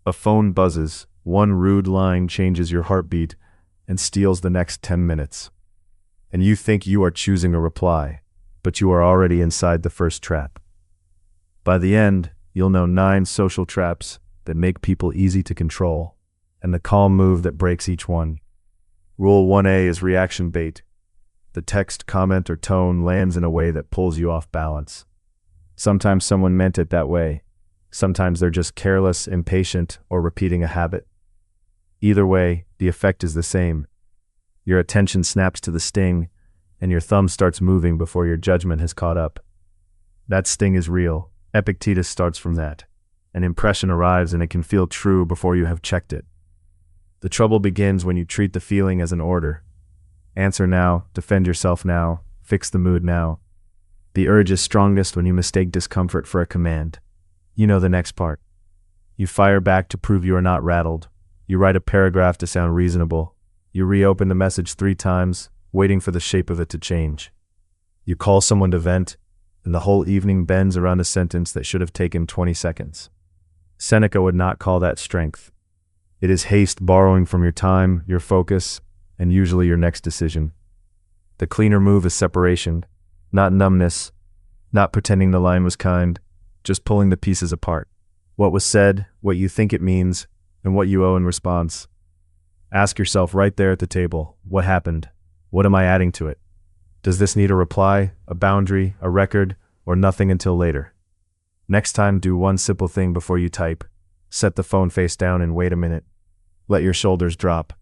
A phone buzzes, one rude line changes your heartbeat and steals the next 10 minutes. And you think you are choosing a reply, but you are already inside the first trap. By the end, you'll know 9 social traps that make people easy to control, and the calm move that breaks each one. Rule 1A is reaction bait. The text, comment, or tone lands in a way that pulls you off balance. Sometimes someone meant it that way. Sometimes they're just careless, impatient, or repeating a habit. Either way, the effect is the same. Your attention snaps to the sting, and your thumb starts moving before your judgment has caught up. That sting is real. Epictetus starts from that. An impression arrives and it can feel true before you have checked it. The trouble begins when you treat the feeling as an order. Answer now, defend yourself now, fix the mood now. The urge is strongest when you mistake discomfort for a command. You know the next part. You fire back to prove you are not rattled. You write a paragraph to sound reasonable. You reopen the message 3 times, waiting for the shape of it to change. You call someone to vent, and the whole evening bends around a sentence that should have taken 20 seconds. Seneca would not call that strength. It is haste borrowing from your time, your focus, and usually your next decision. The cleaner move is separation, not numbness, not pretending the line was kind, just pulling the pieces apart. What was said, what you think it means, and what you owe in response. Ask yourself right there at the table, what happened? What am I adding to it? Does this need a reply, a boundary, a record, or nothing until later? Next time, do one simple thing before you type. Set the phone face down and wait a minute. Let your shoulders drop.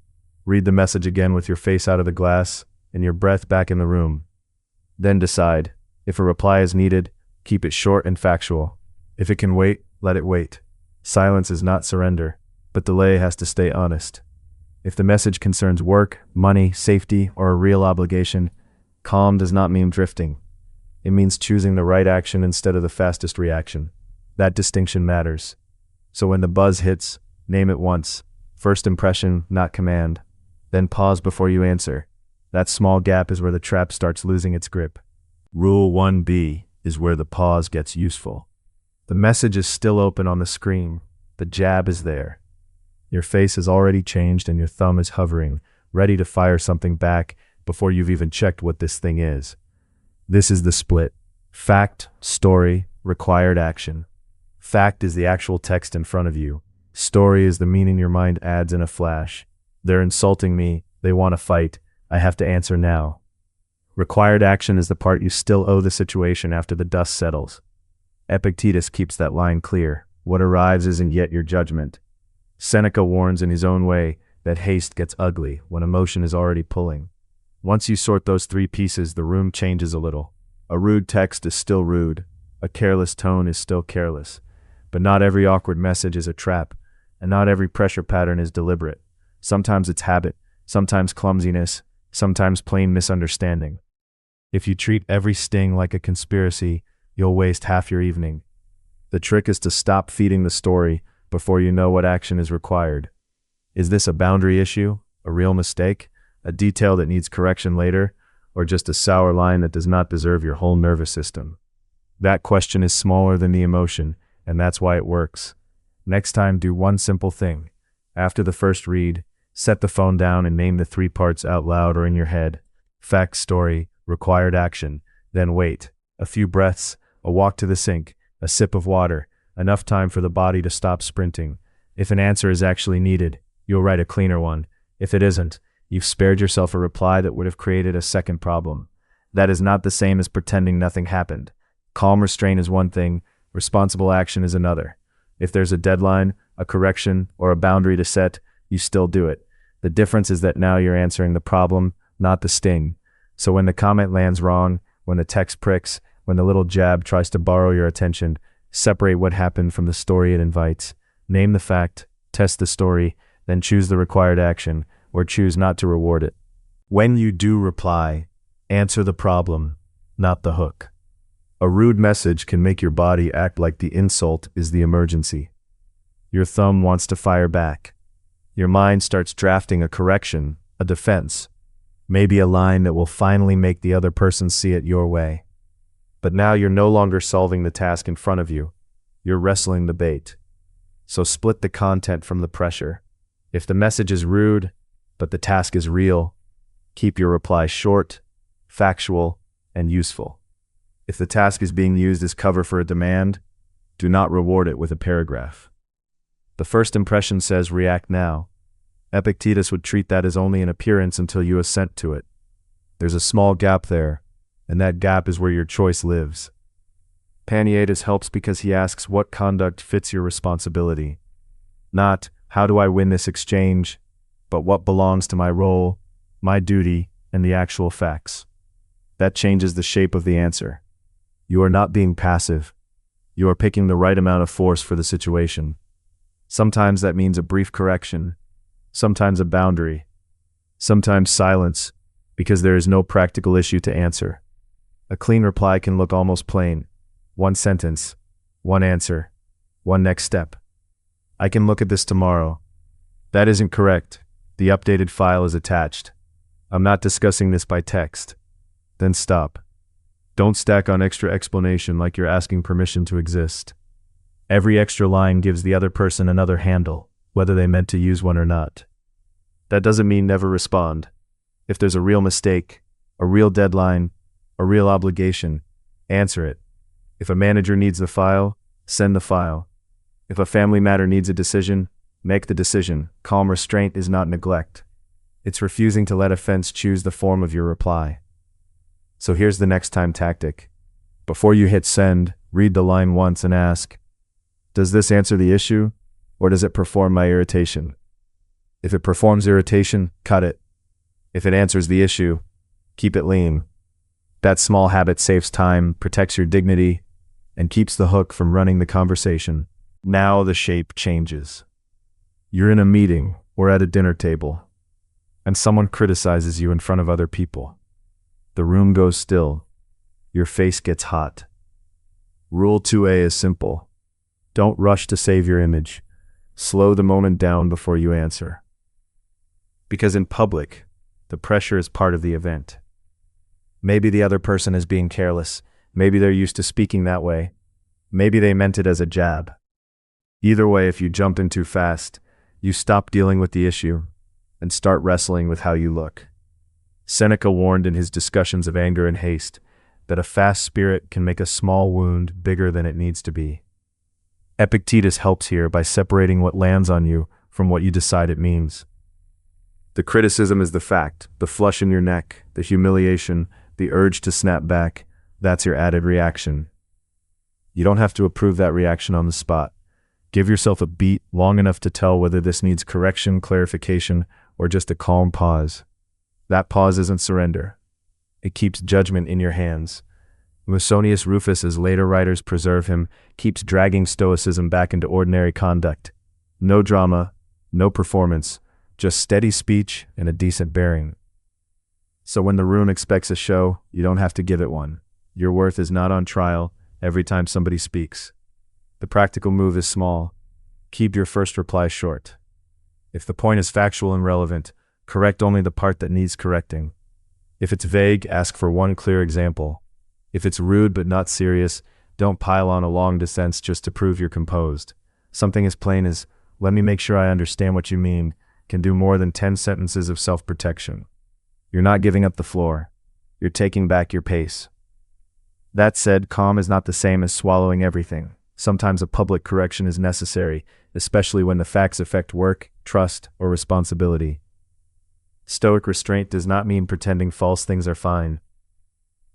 Read the message again with your face out of the glass and your breath back in the room. Then decide. If a reply is needed, keep it short and factual. If it can wait, let it wait. Silence is not surrender, but delay has to stay honest. If the message concerns work, money, safety, or a real obligation, calm does not mean drifting. It means choosing the right action instead of the fastest reaction. That distinction matters. So when the buzz hits, name it once. First impression, not command. Then pause before you answer. That small gap is where the trap starts losing its grip. Rule 1B is where the pause gets useful. The message is still open on the screen. The jab is there. Your face has already changed and your thumb is hovering, ready to fire something back before you've even checked what this thing is. This is the split. Fact, story, required action. Fact is the actual text in front of you. Story is the meaning your mind adds in a flash. They're insulting me. They want to fight. I have to answer now. Required action is the part you still owe the situation after the dust settles. Epictetus keeps that line clear. What arrives isn't yet your judgment. Seneca warns in his own way that haste gets ugly when emotion is already pulling. Once you sort those 3 pieces, the room changes a little. A rude text is still rude. A careless tone is still careless. But not every awkward message is a trap, and not every pressure pattern is deliberate. Sometimes it's habit, sometimes clumsiness, sometimes plain misunderstanding. If you treat every sting like a conspiracy, you'll waste half your evening. The trick is to stop feeding the story before you know what action is required. Is this a boundary issue, a real mistake, a detail that needs correction later, or just a sour line that does not deserve your whole nervous system? That question is smaller than the emotion, and that's why it works. Next time, do one simple thing. After the first read, set the phone down and name the 3 parts out loud or in your head. Fact, story, required action. Then wait. A few breaths, a walk to the sink, a sip of water, enough time for the body to stop sprinting. If an answer is actually needed, you'll write a cleaner one. If it isn't, you've spared yourself a reply that would have created a second problem. That is not the same as pretending nothing happened. Calm restraint is one thing, responsible action is another. If there's a deadline, a correction, or a boundary to set, you still do it. The difference is that now you're answering the problem, not the sting. So when the comment lands wrong, when the text pricks, when the little jab tries to borrow your attention, separate what happened from the story it invites. Name the fact, test the story, then choose the required action, or choose not to reward it. When you do reply, answer the problem, not the hook. A rude message can make your body act like the insult is the emergency. Your thumb wants to fire back. Your mind starts drafting a correction, a defense, maybe a line that will finally make the other person see it your way. But now you're no longer solving the task in front of you. You're wrestling the bait. So split the content from the pressure. If the message is rude, but the task is real, keep your reply short, factual, and useful. If the task is being used as cover for a demand, do not reward it with a paragraph. The first impression says react now. Epictetus would treat that as only an appearance until you assent to it. There's a small gap there, and that gap is where your choice lives. Paneatus helps because he asks what conduct fits your responsibility. Not, how do I win this exchange, but what belongs to my role, my duty, and the actual facts. That changes the shape of the answer. You are not being passive. You are picking the right amount of force for the situation. Sometimes that means a brief correction, sometimes a boundary, sometimes silence, because there is no practical issue to answer. A clean reply can look almost plain. One sentence, one answer, one next step. I can look at this tomorrow. That isn't correct. The updated file is attached. I'm not discussing this by text. Then stop. Don't stack on extra explanation like you're asking permission to exist. Every extra line gives the other person another handle, whether they meant to use one or not. That doesn't mean never respond. If there's a real mistake, a real deadline, a real obligation, answer it. If a manager needs the file, send the file. If a family matter needs a decision, make the decision. Calm restraint is not neglect. It's refusing to let offense choose the form of your reply. So here's the next time tactic. Before you hit send, read the line once and ask, does this answer the issue, or does it perform my irritation? If it performs irritation, cut it. If it answers the issue, keep it lean. That small habit saves time, protects your dignity, and keeps the hook from running the conversation. Now the shape changes. You're in a meeting or at a dinner table, and someone criticizes you in front of other people. The room goes still. Your face gets hot. Rule 2A is simple. Don't rush to save your image. Slow the moment down before you answer. Because in public, the pressure is part of the event. Maybe the other person is being careless. Maybe they're used to speaking that way. Maybe they meant it as a jab. Either way, if you jump in too fast, you stop dealing with the issue and start wrestling with how you look. Seneca warned in his discussions of anger and haste that a fast spirit can make a small wound bigger than it needs to be. Epictetus helps here by separating what lands on you from what you decide it means. The criticism is the fact, the flush in your neck, the humiliation, the urge to snap back. That's your added reaction. You don't have to approve that reaction on the spot. Give yourself a beat long enough to tell whether this needs correction, clarification, or just a calm pause. That pause isn't surrender. It keeps judgment in your hands. Musonius Rufus, as later writers preserve him, keeps dragging stoicism back into ordinary conduct. No drama, no performance, just steady speech and a decent bearing. So when the room expects a show, you don't have to give it one. Your worth is not on trial every time somebody speaks. The practical move is small. Keep your first reply short. If the point is factual and relevant, correct only the part that needs correcting. If it's vague, ask for one clear example. If it's rude but not serious, don't pile on a long dissent just to prove you're composed. Something as plain as, let me make sure I understand what you mean, can do more than 10 sentences of self-protection. You're not giving up the floor. You're taking back your pace. That said, calm is not the same as swallowing everything. Sometimes a public correction is necessary, especially when the facts affect work, trust, or responsibility. Stoic restraint does not mean pretending false things are fine.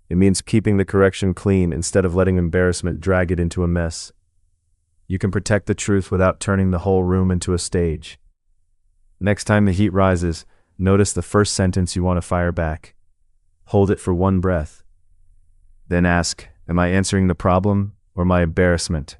It means keeping the correction clean instead of letting embarrassment drag it into a mess. You can protect the truth without turning the whole room into a stage. Next time the heat rises, notice the first sentence you want to fire back. Hold it for one breath. Then ask, am I answering the problem or my embarrassment?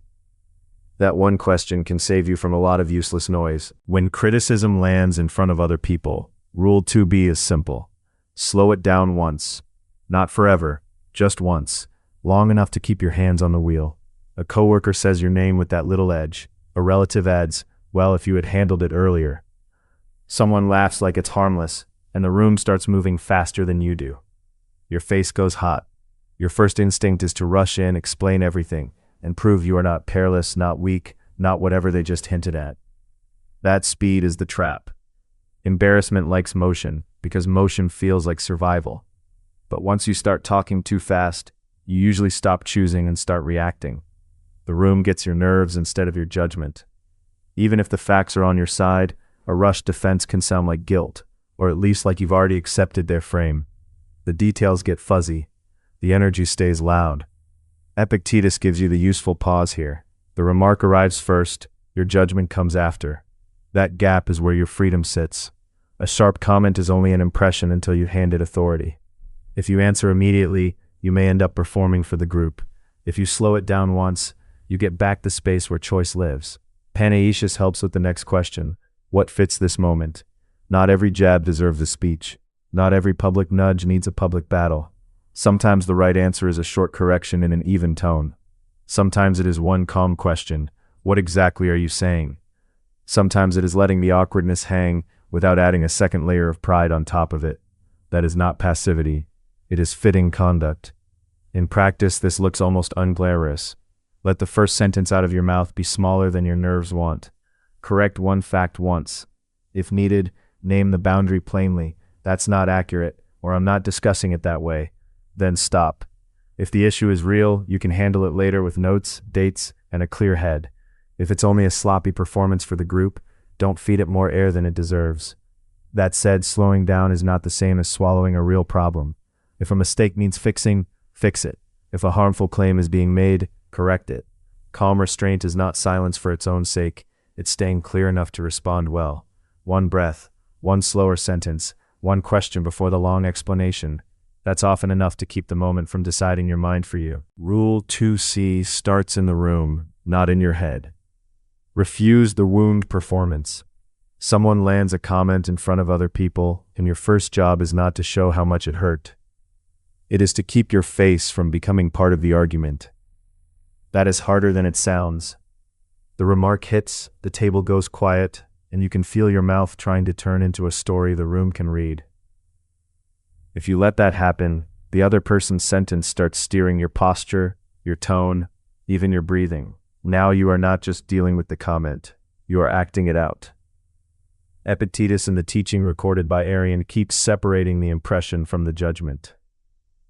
That one question can save you from a lot of useless noise. When criticism lands in front of other people, Rule 2B is simple. Slow it down once. Not forever, just once. Long enough to keep your hands on the wheel. A coworker says your name with that little edge. A relative adds, well, if you had handled it earlier. Someone laughs like it's harmless, and the room starts moving faster than you do. Your face goes hot. Your first instinct is to rush in, explain everything, and prove you are not perilous, not weak, not whatever they just hinted at. That speed is the trap. Embarrassment likes motion because motion feels like survival. But once you start talking too fast, you usually stop choosing and start reacting. The room gets your nerves instead of your judgment. Even if the facts are on your side, a rushed defense can sound like guilt, or at least like you've already accepted their frame. The details get fuzzy. The energy stays loud. Epictetus gives you the useful pause here. The remark arrives first, your judgment comes after. That gap is where your freedom sits. A sharp comment is only an impression until you hand it authority. If you answer immediately, you may end up performing for the group. If you slow it down once, you get back the space where choice lives. Panaetius helps with the next question. What fits this moment? Not every jab deserves a speech. Not every public nudge needs a public battle. Sometimes the right answer is a short correction in an even tone. Sometimes it is one calm question. What exactly are you saying? Sometimes it is letting the awkwardness hang without adding a second layer of pride on top of it. That is not passivity. It is fitting conduct. In practice, this looks almost unglamorous. Let the first sentence out of your mouth be smaller than your nerves want. Correct one fact once. If needed, name the boundary plainly. That's not accurate, or I'm not discussing it that way. Then stop. If the issue is real, you can handle it later with notes, dates, and a clear head. If it's only a sloppy performance for the group, don't feed it more air than it deserves. That said, slowing down is not the same as swallowing a real problem. If a mistake needs fixing, fix it. If a harmful claim is being made, correct it. Calm restraint is not silence for its own sake. It's staying clear enough to respond well. One breath, one slower sentence, one question before the long explanation. That's often enough to keep the moment from deciding your mind for you. Rule 2C starts in the room, not in your head. Refuse the wound performance. Someone lands a comment in front of other people, and your first job is not to show how much it hurt. It is to keep your face from becoming part of the argument. That is harder than it sounds. The remark hits, the table goes quiet, and you can feel your mouth trying to turn into a story the room can read. If you let that happen, the other person's sentence starts steering your posture, your tone, even your breathing. Now you are not just dealing with the comment, you are acting it out. Epictetus in the teaching recorded by Arian keeps separating the impression from the judgment.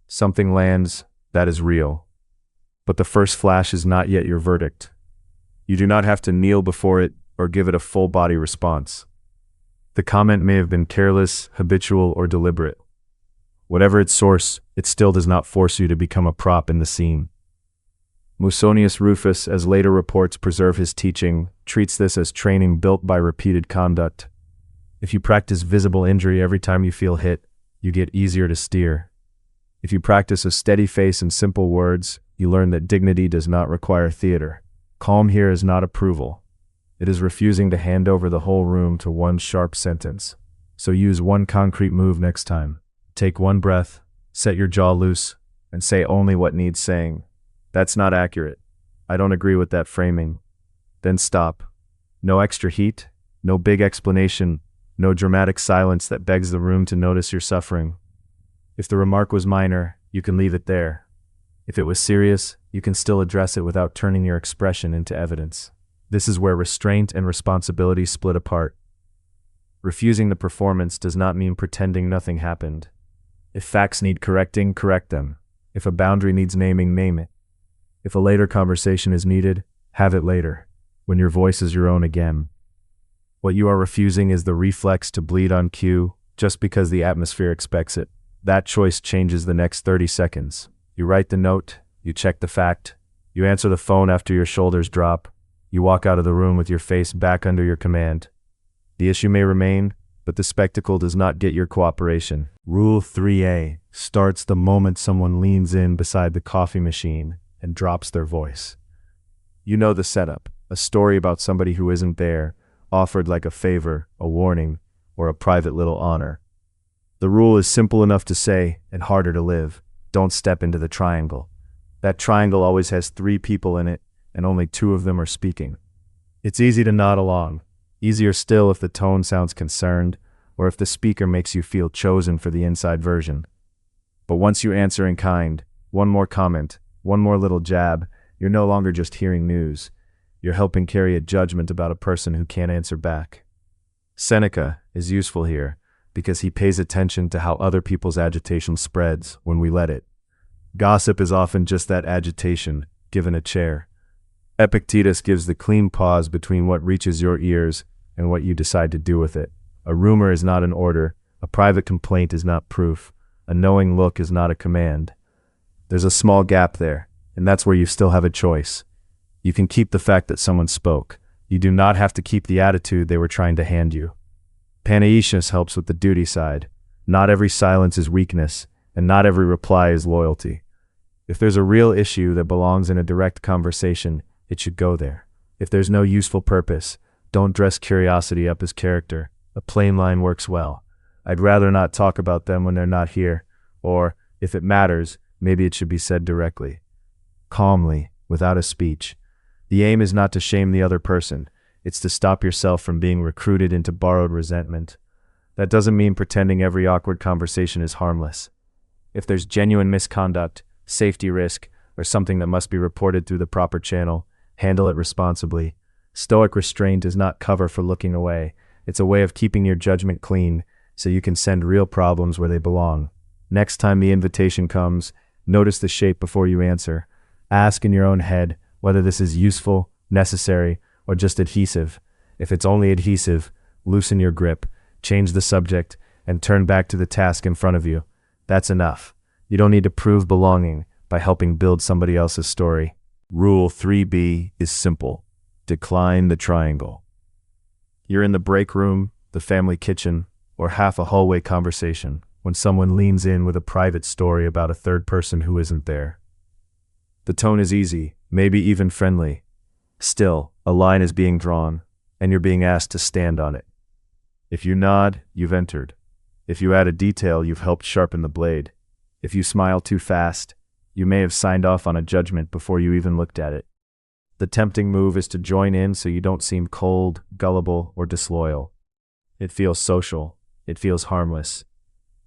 Something lands, that is real. But the first flash is not yet your verdict. You do not have to kneel before it or give it a full-body response. The comment may have been careless, habitual, or deliberate. Whatever its source, it still does not force you to become a prop in the scene. Musonius Rufus, as later reports preserve his teaching, treats this as training built by repeated conduct. If you practice visible injury every time you feel hit, you get easier to steer. If you practice a steady face and simple words, you learn that dignity does not require theater. Calm here is not approval. It is refusing to hand over the whole room to one sharp sentence. So use one concrete move next time. Take one breath, set your jaw loose, and say only what needs saying. That's not accurate. I don't agree with that framing. Then stop. No extra heat, no big explanation, no dramatic silence that begs the room to notice your suffering. If the remark was minor, you can leave it there. If it was serious, you can still address it without turning your expression into evidence. This is where restraint and responsibility split apart. Refusing the performance does not mean pretending nothing happened. If facts need correcting, correct them. If a boundary needs naming, name it. If a later conversation is needed, have it later, when your voice is your own again. What you are refusing is the reflex to bleed on cue, just because the atmosphere expects it. That choice changes the next 30 seconds. You write the note, you check the fact, you answer the phone after your shoulders drop, you walk out of the room with your face back under your command. The issue may remain, but the spectacle does not get your cooperation. Rule 3A starts the moment someone leans in beside the coffee machine and drops their voice. You know the setup, a story about somebody who isn't there, offered like a favor, a warning, or a private little honor. The rule is simple enough to say and harder to live. Don't step into the triangle. That triangle always has 3 people in it, and only 2 of them are speaking. It's easy to nod along. Easier still if the tone sounds concerned, or if the speaker makes you feel chosen for the inside version. But once you answer in kind, one more comment, one more little jab, you're no longer just hearing news. You're helping carry a judgment about a person who can't answer back. Seneca is useful here because he pays attention to how other people's agitation spreads when we let it. Gossip is often just that agitation, given a chair. Epictetus gives the clean pause between what reaches your ears and what you decide to do with it. A rumor is not an order, a private complaint is not proof, a knowing look is not a command. There's a small gap there, and that's where you still have a choice. You can keep the fact that someone spoke. You do not have to keep the attitude they were trying to hand you. Panaetius helps with the duty side. Not every silence is weakness, and not every reply is loyalty. If there's a real issue that belongs in a direct conversation, it should go there. If there's no useful purpose, don't dress curiosity up as character. A plain line works well. I'd rather not talk about them when they're not here, or, if it matters, maybe it should be said directly. Calmly, without a speech. The aim is not to shame the other person, it's to stop yourself from being recruited into borrowed resentment. That doesn't mean pretending every awkward conversation is harmless. If there's genuine misconduct, safety risk, or something that must be reported through the proper channel, handle it responsibly. Stoic restraint is not cover for looking away. It's a way of keeping your judgment clean so you can send real problems where they belong. Next time the invitation comes, notice the shape before you answer. Ask in your own head whether this is useful, necessary, or just adhesive. If it's only adhesive, loosen your grip, change the subject, and turn back to the task in front of you. That's enough. You don't need to prove belonging by helping build somebody else's story. Rule 3B is simple. Decline the triangle. You're in the break room, the family kitchen, or half a hallway conversation when someone leans in with a private story about a third person who isn't there. The tone is easy, maybe even friendly. Still, a line is being drawn, and you're being asked to stand on it. If you nod, you've entered. If you add a detail, you've helped sharpen the blade. If you smile too fast, you may have signed off on a judgment before you even looked at it. The tempting move is to join in so you don't seem cold, gullible, or disloyal. It feels social. It feels harmless.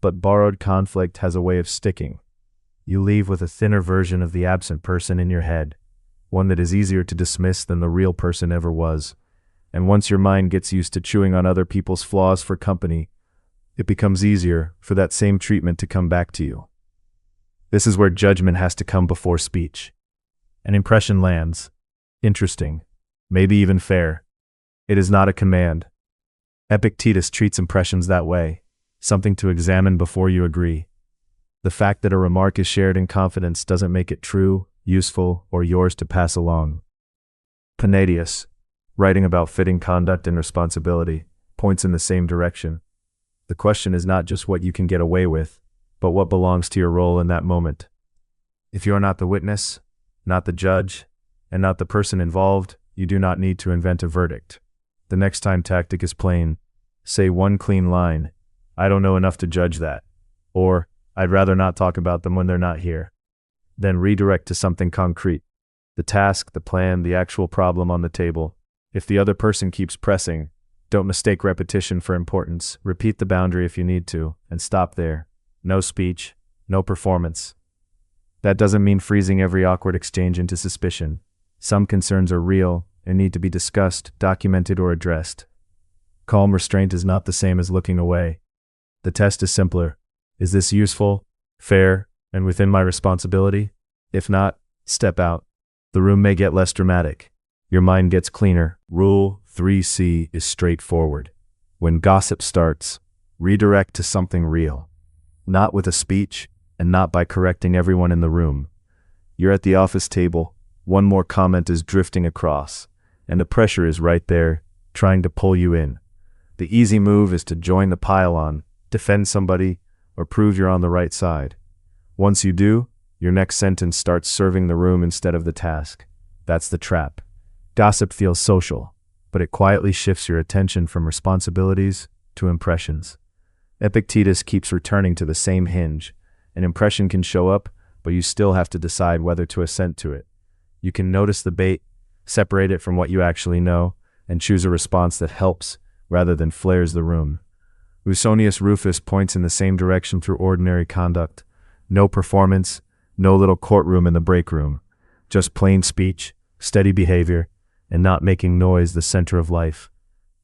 But borrowed conflict has a way of sticking. You leave with a thinner version of the absent person in your head, one that is easier to dismiss than the real person ever was. And once your mind gets used to chewing on other people's flaws for company, it becomes easier for that same treatment to come back to you. This is where judgment has to come before speech. An impression lands. Interesting. Maybe even fair. It is not a command. Epictetus treats impressions that way, something to examine before you agree. The fact that a remark is shared in confidence doesn't make it true, useful, or yours to pass along. Panaetius, writing about fitting conduct and responsibility, points in the same direction. The question is not just what you can get away with, but what belongs to your role in that moment. If you are not the witness, not the judge, and not the person involved, you do not need to invent a verdict. The next time tactic is plain. Say one clean line. I don't know enough to judge that. Or, I'd rather not talk about them when they're not here. Then redirect to something concrete. The task, the plan, the actual problem on the table. If the other person keeps pressing, don't mistake repetition for importance. Repeat the boundary if you need to, and stop there. No speech, no performance. That doesn't mean freezing every awkward exchange into suspicion. Some concerns are real and need to be discussed, documented, or addressed. Calm restraint is not the same as looking away. The test is simpler. Is this useful, fair, and within my responsibility? If not, step out. The room may get less dramatic. Your mind gets cleaner. Rule 3C is straightforward. When gossip starts, redirect to something real. Not with a speech, and not by correcting everyone in the room. You're at the office table, one more comment is drifting across, and the pressure is right there, trying to pull you in. The easy move is to join the pile-on, defend somebody, or prove you're on the right side. Once you do, your next sentence starts serving the room instead of the task. That's the trap. Gossip feels social, but it quietly shifts your attention from responsibilities to impressions. Epictetus keeps returning to the same hinge. An impression can show up, but you still have to decide whether to assent to it. You can notice the bait, separate it from what you actually know, and choose a response that helps rather than flares the room. Ausonius Rufus points in the same direction through ordinary conduct. No performance, no little courtroom in the break room. Just plain speech, steady behavior, and not making noise the center of life.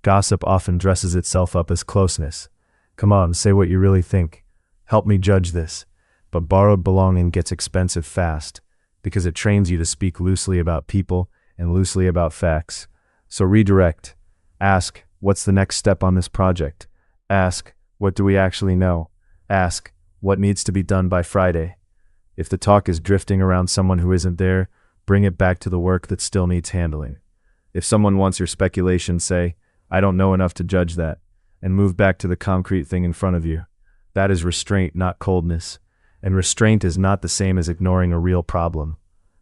Gossip often dresses itself up as closeness. Come on, say what you really think. Help me judge this. But borrowed belonging gets expensive fast, because it trains you to speak loosely about people and loosely about facts. So redirect. Ask, what's the next step on this project? Ask, what do we actually know? Ask, what needs to be done by Friday? If the talk is drifting around someone who isn't there, bring it back to the work that still needs handling. If someone wants your speculation, say, I don't know enough to judge that, and move back to the concrete thing in front of you. That is restraint, not coldness. And restraint is not the same as ignoring a real problem.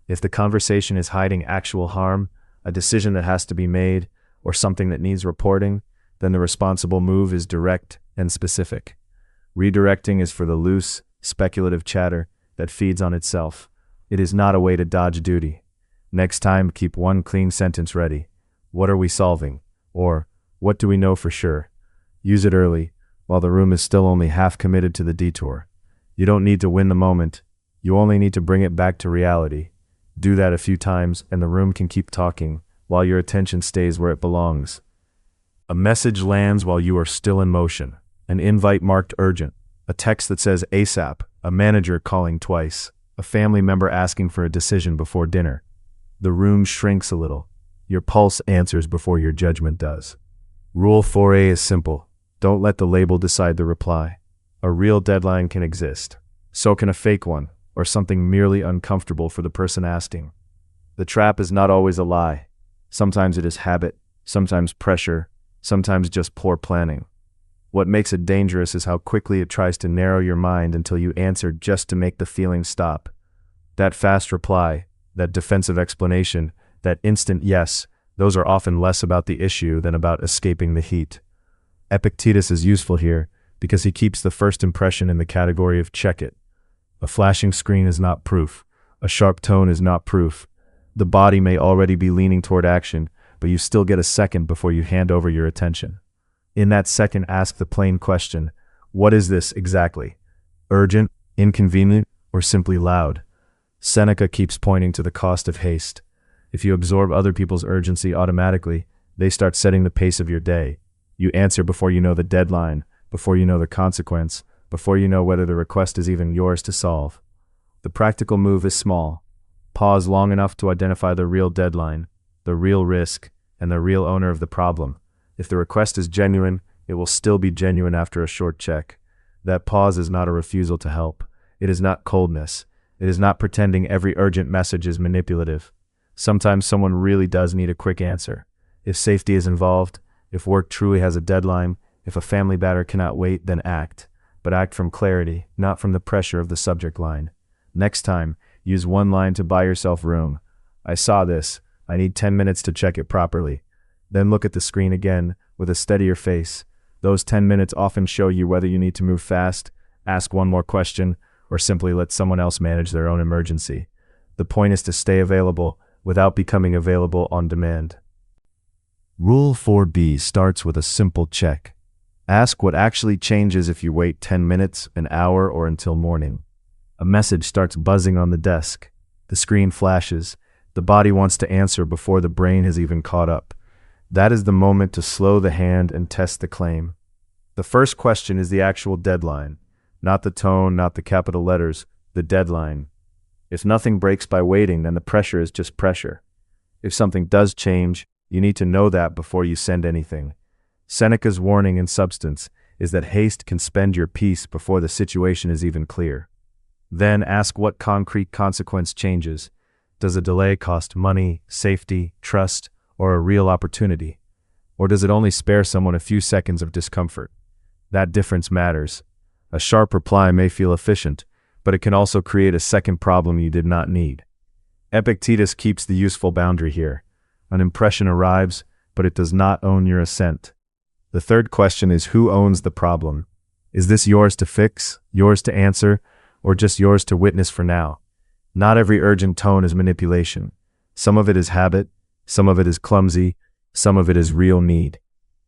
If the conversation is hiding actual harm, a decision that has to be made, or something that needs reporting, then the responsible move is direct and specific. Redirecting is for the loose, speculative chatter that feeds on itself. It is not a way to dodge duty. Next time, keep one clean sentence ready. What are we solving? Or, what do we know for sure? Use it early, while the room is still only half committed to the detour. You don't need to win the moment. You only need to bring it back to reality. Do that a few times, and the room can keep talking, while your attention stays where it belongs. A message lands while you are still in motion. An invite marked urgent. A text that says ASAP. A manager calling twice. A family member asking for a decision before dinner. The room shrinks a little. Your pulse answers before your judgment does. Rule 4A is simple. Don't let the label decide the reply. A real deadline can exist. So can a fake one, or something merely uncomfortable for the person asking. The trap is not always a lie. Sometimes it is habit, sometimes pressure, sometimes just poor planning. What makes it dangerous is how quickly it tries to narrow your mind until you answer just to make the feeling stop. That fast reply, that defensive explanation, that instant yes, those are often less about the issue than about escaping the heat. Epictetus is useful here because he keeps the first impression in the category of check it. A flashing screen is not proof. A sharp tone is not proof. The body may already be leaning toward action, but you still get a second before you hand over your attention. In that second, ask the plain question, what is this exactly? Urgent, inconvenient, or simply loud? Seneca keeps pointing to the cost of haste. If you absorb other people's urgency automatically, they start setting the pace of your day. You answer before you know the deadline, before you know the consequence, before you know whether the request is even yours to solve. The practical move is small. Pause long enough to identify the real deadline, the real risk, and the real owner of the problem. If the request is genuine, it will still be genuine after a short check. That pause is not a refusal to help. It is not coldness. It is not pretending every urgent message is manipulative. Sometimes someone really does need a quick answer. If safety is involved, if work truly has a deadline, if a family matter cannot wait, then act. But act from clarity, not from the pressure of the subject line. Next time, use one line to buy yourself room. I saw this. I need 10 minutes to check it properly. Then look at the screen again with a steadier face. Those 10 minutes often show you whether you need to move fast, ask one more question, or simply let someone else manage their own emergency. The point is to stay available without becoming available on demand. Rule 4B starts with a simple check. Ask what actually changes if you wait 10 minutes, an hour, or until morning. A message starts buzzing on the desk. The screen flashes. The body wants to answer before the brain has even caught up. That is the moment to slow the hand and test the claim. The first question is the actual deadline. Not the tone, not the capital letters, the deadline. If nothing breaks by waiting, then the pressure is just pressure. If something does change, you need to know that before you send anything. Seneca's warning in substance is that haste can spend your peace before the situation is even clear. Then ask what concrete consequence changes. Does a delay cost money, safety, trust, or a real opportunity? Or does it only spare someone a few seconds of discomfort? That difference matters. A sharp reply may feel efficient, but it can also create a second problem you did not need. Epictetus keeps the useful boundary here. An impression arrives, but it does not own your assent. The third question is who owns the problem? Is this yours to fix, yours to answer, or just yours to witness for now? Not every urgent tone is manipulation. Some of it is habit, some of it is clumsy, some of it is real need.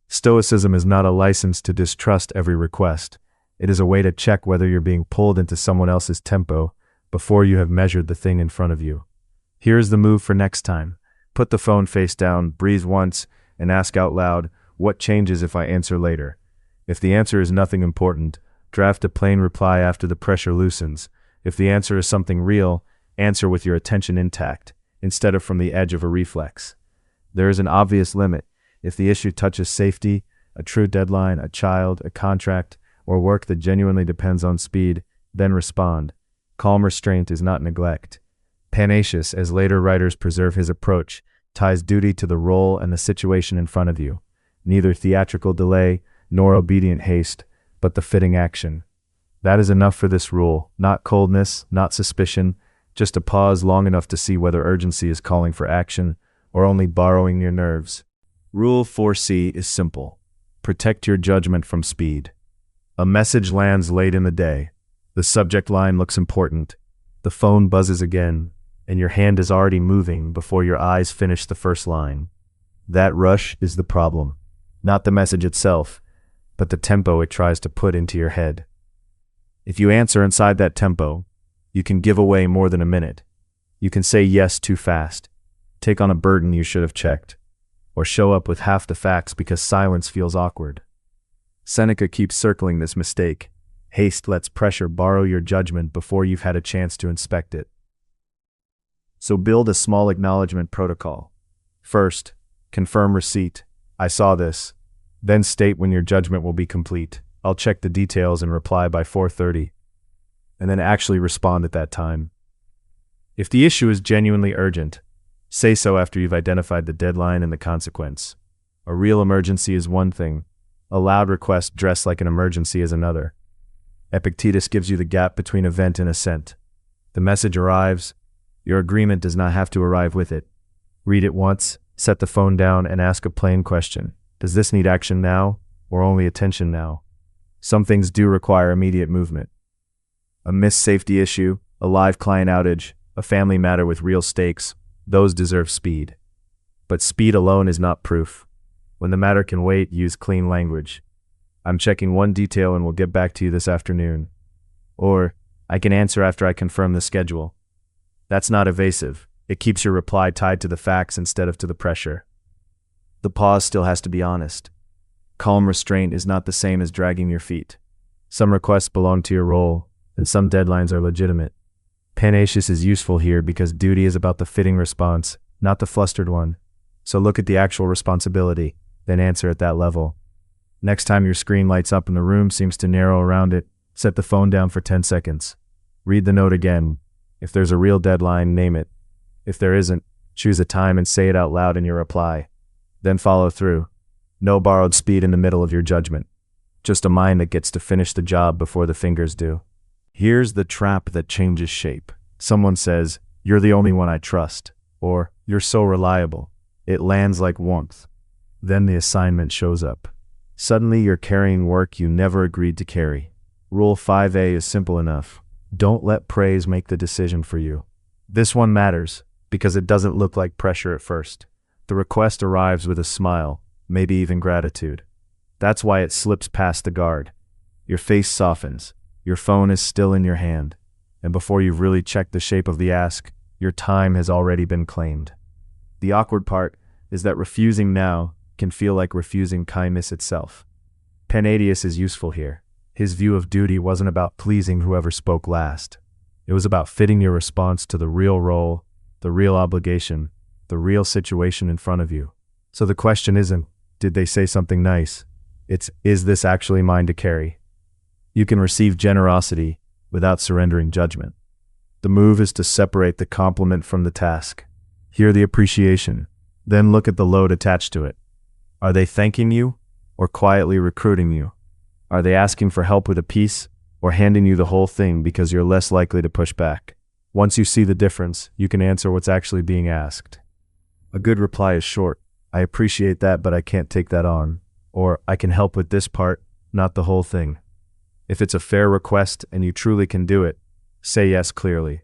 Stoicism is not a license to distrust every request. It is a way to check whether you're being pulled into someone else's tempo before you have measured the thing in front of you. Here is the move for next time. Put the phone face down, breathe once, and ask out loud, what changes if I answer later? If the answer is nothing important, draft a plain reply after the pressure loosens. If the answer is something real, answer with your attention intact, instead of from the edge of a reflex. There is an obvious limit. If the issue touches safety, a true deadline, a child, a contract, or work that genuinely depends on speed, then respond. Calm restraint is not neglect. Panaceous, as later writers preserve his approach, ties duty to the role and the situation in front of you. Neither theatrical delay nor obedient haste, but the fitting action. That is enough for this rule. Not coldness, not suspicion, just a pause long enough to see whether urgency is calling for action or only borrowing your nerves. Rule 4C is simple. Protect your judgment from speed. A message lands late in the day. The subject line looks important. The phone buzzes again, and your hand is already moving before your eyes finish the first line. That rush is the problem. Not the message itself, but the tempo it tries to put into your head. If you answer inside that tempo, you can give away more than a minute. You can say yes too fast, take on a burden you should have checked, or show up with half the facts because silence feels awkward. Seneca keeps circling this mistake. Haste lets pressure borrow your judgment before you've had a chance to inspect it. So build a small acknowledgement protocol. First, confirm receipt. I saw this. Then state when your judgment will be complete. I'll check the details and reply by 4:30. And then actually respond at that time. If the issue is genuinely urgent, say so after you've identified the deadline and the consequence. A real emergency is one thing. A loud request dressed like an emergency is another. Epictetus gives you the gap between event and assent. The message arrives. Your agreement does not have to arrive with it. Read it once, set the phone down, and ask a plain question. Does this need action now, or only attention now? Some things do require immediate movement. A missed safety issue, a live client outage, a family matter with real stakes, those deserve speed. But speed alone is not proof. When the matter can wait, use clean language. I'm checking one detail and will get back to you this afternoon. Or, I can answer after I confirm the schedule. That's not evasive. It keeps your reply tied to the facts instead of to the pressure. The pause still has to be honest. Calm restraint is not the same as dragging your feet. Some requests belong to your role, and some deadlines are legitimate. Panaceous is useful here because duty is about the fitting response, not the flustered one. So look at the actual responsibility, then answer at that level. Next time your screen lights up and the room seems to narrow around it, set the phone down for 10 seconds. Read the note again. If there's a real deadline, name it. If there isn't, choose a time and say it out loud in your reply. Then follow through. No borrowed speed in the middle of your judgment. Just a mind that gets to finish the job before the fingers do. Here's the trap that changes shape. Someone says, "You're the only one I trust," or "You're so reliable." It lands like warmth. Then the assignment shows up. Suddenly you're carrying work you never agreed to carry. Rule 5A is simple enough. Don't let praise make the decision for you. This one matters because it doesn't look like pressure at first. The request arrives with a smile, maybe even gratitude. That's why it slips past the guard. Your face softens. Your phone is still in your hand. And before you've really checked the shape of the ask, your time has already been claimed. The awkward part is that refusing now can feel like refusing kindness itself. Panaceous is useful here. His view of duty wasn't about pleasing whoever spoke last. It was about fitting your response to the real role, the real obligation, the real situation in front of you. So the question isn't, did they say something nice? It's, is this actually mine to carry? You can receive generosity without surrendering judgment. The move is to separate the compliment from the task. Hear the appreciation, then look at the load attached to it. Are they thanking you or quietly recruiting you? Are they asking for help with a piece or handing you the whole thing because you're less likely to push back? Once you see the difference, you can answer what's actually being asked. A good reply is short. I appreciate that, but I can't take that on. Or I can help with this part, not the whole thing. If it's a fair request and you truly can do it, say yes clearly.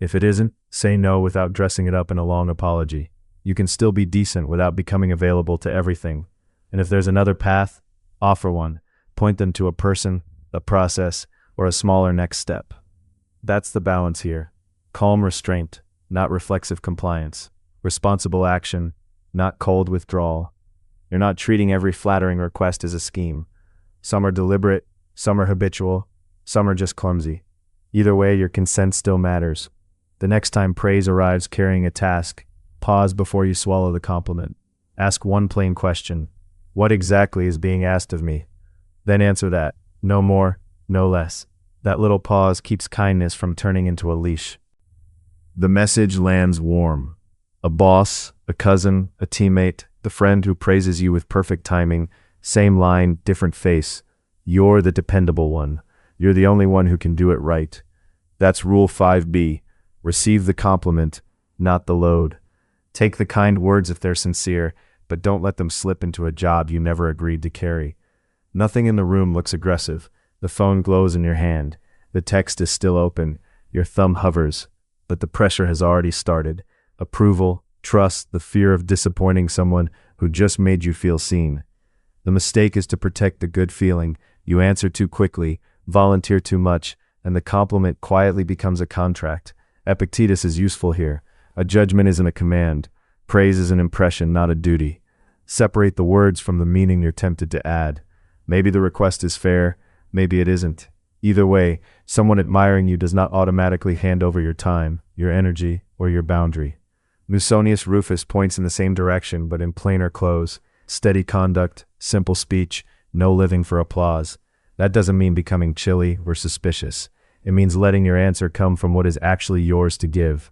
If it isn't, say no without dressing it up in a long apology. You can still be decent without becoming available to everything. And if there's another path, offer one. Point them to a person, a process, or a smaller next step. That's the balance here. Calm restraint, not reflexive compliance. responsible action, not cold withdrawal. You're not treating every flattering request as a scheme. Some are deliberate, some are habitual, some are just clumsy. Either way, your consent still matters. The next time praise arrives carrying a task, pause before you swallow the compliment. Ask one plain question. What exactly is being asked of me? Then answer that. No more, no less. That little pause keeps kindness from turning into a leash. The message lands warm. A boss, a cousin, a teammate, the friend who praises you with perfect timing, same line, different face. You're the dependable one. You're the only one who can do it right. That's Rule 5B. Receive the compliment, not the load. Take the kind words if they're sincere, but don't let them slip into a job you never agreed to carry. Nothing in the room looks aggressive. The phone glows in your hand. The text is still open. Your thumb hovers, but the pressure has already started. Approval, trust, the fear of disappointing someone who just made you feel seen. The mistake is to protect the good feeling. You answer too quickly, volunteer too much, and the compliment quietly becomes a contract. Epictetus is useful here. A judgment isn't a command. Praise is an impression, not a duty. Separate the words from the meaning you're tempted to add. Maybe the request is fair, maybe it isn't. Either way, someone admiring you does not automatically hand over your time, your energy, or your boundary. Musonius Rufus points in the same direction, but in plainer clothes. Steady conduct, simple speech, no living for applause. That doesn't mean becoming chilly or suspicious. It means letting your answer come from what is actually yours to give.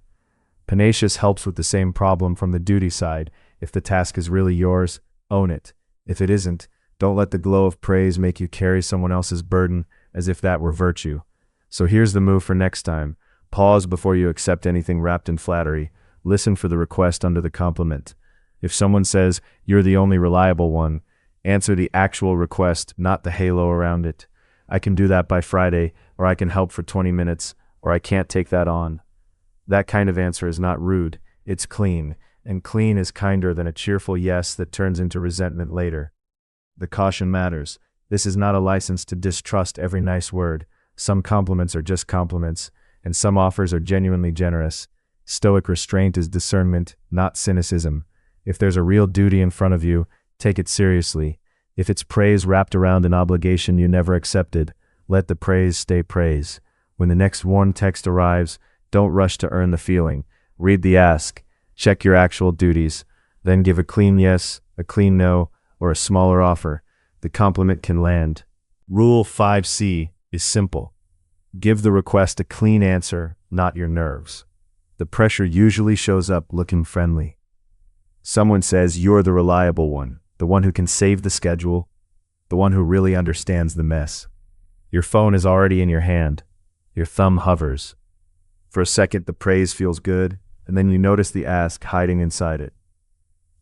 Panaceus helps with the same problem from the duty side. If the task is really yours, own it. If it isn't, don't let the glow of praise make you carry someone else's burden as if that were virtue. So here's the move for next time. Pause before you accept anything wrapped in flattery. Listen for the request under the compliment. If someone says, "You're the only reliable one," answer the actual request, not the halo around it. I can do that by Friday, or I can help for 20 minutes, or I can't take that on. That kind of answer is not rude, it's clean, and clean is kinder than a cheerful yes that turns into resentment later. The caution matters. This is not a license to distrust every nice word. Some compliments are just compliments, and some offers are genuinely generous. Stoic restraint is discernment, not cynicism. If there's a real duty in front of you, take it seriously. If it's praise wrapped around an obligation you never accepted, let the praise stay praise. When the next warm text arrives, don't rush to earn the feeling. Read the ask, check your actual duties, then give a clean yes, a clean no, or a smaller offer. The compliment can land. Rule 5C is simple. Give the request a clean answer, not your nerves. The pressure usually shows up looking friendly. Someone says you're the reliable one, the one who can save the schedule, the one who really understands the mess. Your phone is already in your hand. Your thumb hovers. For a second, the praise feels good, and then you notice the ask hiding inside it.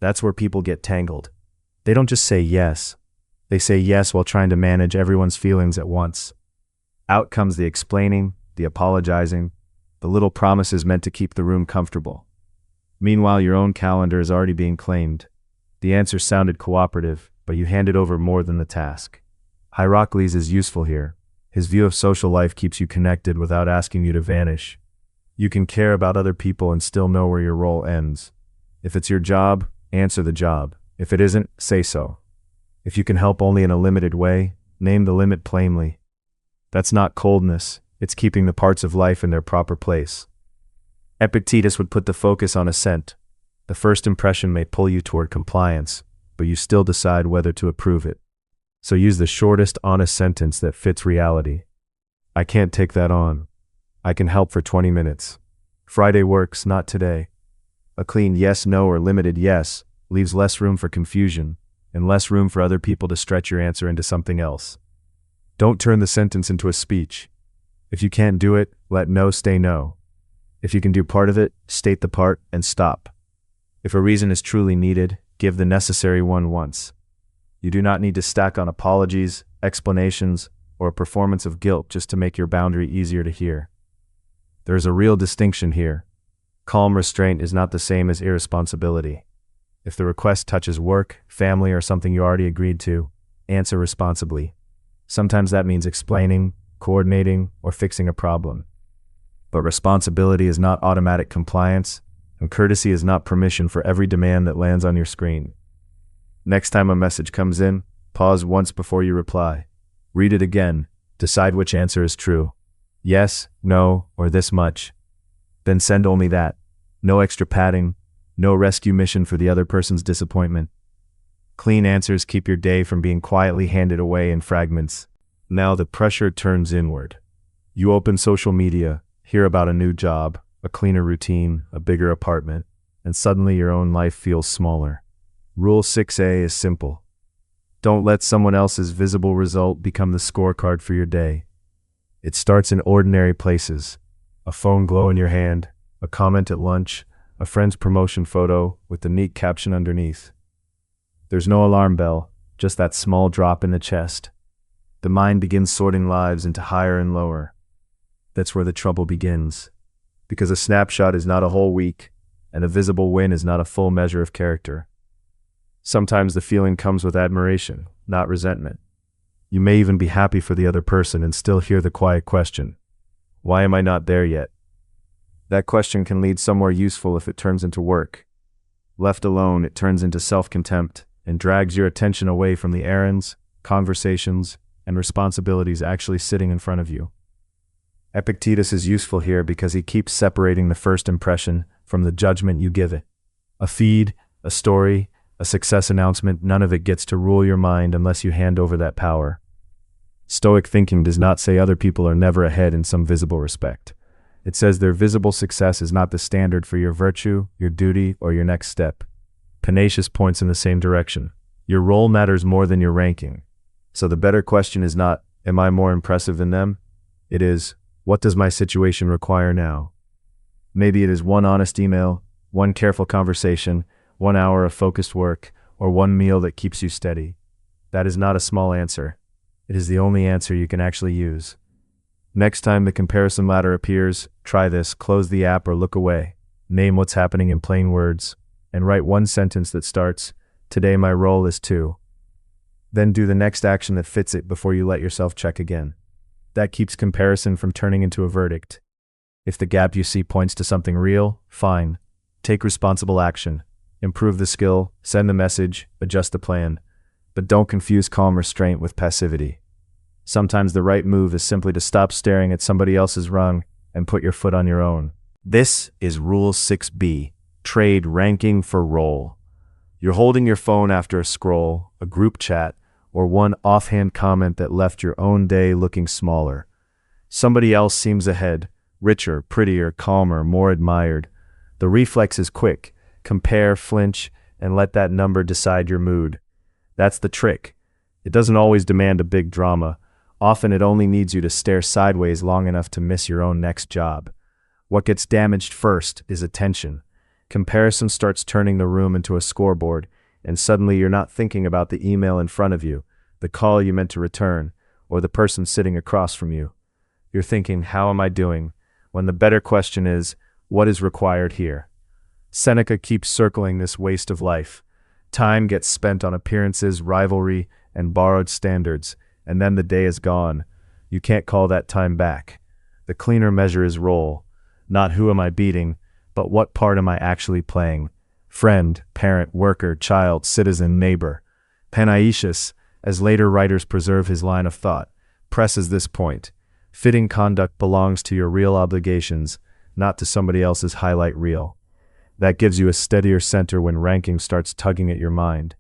That's where people get tangled. They don't just say yes. They say yes while trying to manage everyone's feelings at once. Out comes the explaining, the apologizing, the little promises meant to keep the room comfortable. Meanwhile, your own calendar is already being claimed. The answer sounded cooperative, but you handed over more than the task. Hierocles is useful here. His view of social life keeps you connected without asking you to vanish. You can care about other people and still know where your role ends. If it's your job, answer the job. If it isn't, say so. If you can help only in a limited way, name the limit plainly. That's not coldness, it's keeping the parts of life in their proper place. Epictetus would put the focus on assent. The first impression may pull you toward compliance, but you still decide whether to approve it. So use the shortest, honest sentence that fits reality. I can't take that on. I can help for 20 minutes. Friday works, not today. A clean yes, no, or limited yes leaves less room for confusion and less room for other people to stretch your answer into something else. Don't turn the sentence into a speech. If you can't do it, let no stay no. If you can do part of it, state the part and stop. If a reason is truly needed, give the necessary one once. You do not need to stack on apologies, explanations, or a performance of guilt just to make your boundary easier to hear. There is a real distinction here. Calm restraint is not the same as irresponsibility. If the request touches work, family, or something you already agreed to, answer responsibly. Sometimes that means explaining, coordinating, or fixing a problem. But responsibility is not automatic compliance, And courtesy is not permission for every demand that lands on your screen. Next time a message comes in, pause once before you reply. Read it again. Decide which answer is true. Yes, no, or this much. Then send only that. No extra padding, no rescue mission for the other person's disappointment. Clean answers keep your day from being quietly handed away in fragments. Now the pressure turns inward. You open social media, hear about a new job, a cleaner routine, a bigger apartment, and suddenly your own life feels smaller. Rule 6A is simple. Don't let someone else's visible result become the scorecard for your day. It starts in ordinary places. A phone glow in your hand, a comment at lunch, a friend's promotion photo with the neat caption underneath. There's no alarm bell, just that small drop in the chest. The mind begins sorting lives into higher and lower. That's where the trouble begins. Because a snapshot is not a whole week, and a visible win is not a full measure of character. Sometimes the feeling comes with admiration, not resentment. You may even be happy for the other person and still hear the quiet question, why am I not there yet? That question can lead somewhere useful if it turns into work. Left alone, it turns into self-contempt and drags your attention away from the errands, conversations, and responsibilities actually sitting in front of you. Epictetus is useful here because he keeps separating the first impression from the judgment you give it. A feed, a story, a success announcement, none of it gets to rule your mind unless you hand over that power. Stoic thinking does not say other people are never ahead in some visible respect. It says their visible success is not the standard for your virtue, your duty, or your next step. Panaceus points in the same direction. Your role matters more than your ranking. So the better question is not, am I more impressive than them? It is, what does my situation require now? Maybe it is one honest email, one careful conversation, 1 hour of focused work, or one meal that keeps you steady. That is not a small answer. It is the only answer you can actually use. Next time the comparison ladder appears, try this, close the app or look away. Name what's happening in plain words, and write one sentence that starts, today my role is 2. Then do the next action that fits it before you let yourself check again. That keeps comparison from turning into a verdict. If the gap you see points to something real, fine. Take responsible action. Improve the skill, send the message, adjust the plan. But don't confuse calm restraint with passivity. Sometimes the right move is simply to stop staring at somebody else's rung and put your foot on your own. This is Rule 6B, trade ranking for role. You're holding your phone after a scroll, a group chat, or one offhand comment that left your own day looking smaller. Somebody else seems ahead, richer, prettier, calmer, more admired. The reflex is quick. Compare, flinch, and let that number decide your mood. That's the trick. It doesn't always demand a big drama. Often it only needs you to stare sideways long enough to miss your own next job. What gets damaged first is attention. Comparison starts turning the room into a scoreboard, and suddenly you're not thinking about the email in front of you, the call you meant to return, or the person sitting across from you. You're thinking, how am I doing? When the better question is, what is required here? Seneca keeps circling this waste of life. Time gets spent on appearances, rivalry, and borrowed standards, and then the day is gone. You can't call that time back. The cleaner measure is role. Not who am I beating, but what part am I actually playing? Friend, parent, worker, child, citizen, neighbor. Panaetius, as later writers preserve his line of thought, presses this point. Fitting conduct belongs to your real obligations, not to somebody else's highlight reel. That gives you a steadier center when ranking starts tugging at your mind.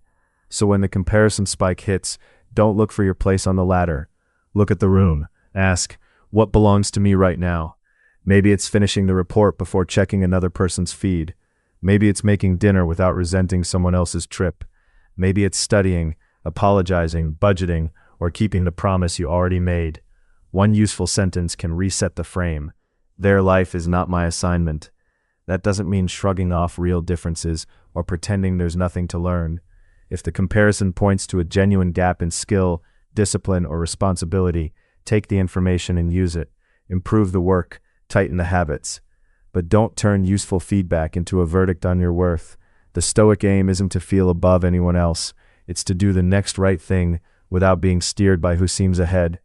So when the comparison spike hits, don't look for your place on the ladder. Look at the room. Ask, what belongs to me right now? Maybe it's finishing the report before checking another person's feed. Maybe it's making dinner without resenting someone else's trip. Maybe it's studying, apologizing, budgeting, or keeping the promise you already made. One useful sentence can reset the frame. Their life is not my assignment. That doesn't mean shrugging off real differences or pretending there's nothing to learn. If the comparison points to a genuine gap in skill, discipline, or responsibility, take the information and use it. Improve the work, tighten the habits. But don't turn useful feedback into a verdict on your worth. The Stoic aim isn't to feel above anyone else. It's to do the next right thing without being steered by who seems ahead.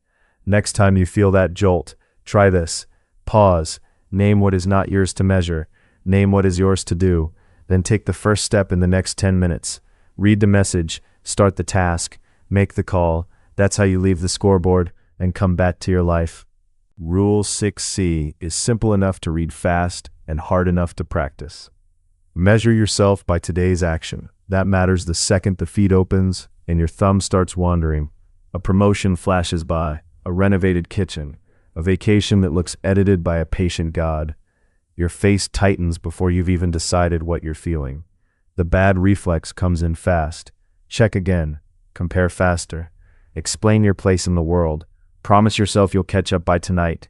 Next time you feel that jolt, try this. Pause. Name what is not yours to measure. Name what is yours to do, then take the first step in the next 10 minutes. Read the message, start the task, make the call. That's how you leave the scoreboard and come back to your life. Rule 6C is simple enough to read fast and hard enough to practice. Measure yourself by today's action. That matters the second the feed opens and your thumb starts wandering. A promotion flashes by, a renovated kitchen, a vacation that looks edited by a patient God. Your face tightens before you've even decided what you're feeling. The bad reflex comes in fast. Check again. Compare faster. Explain your place in the world. Promise yourself you'll catch up by tonight.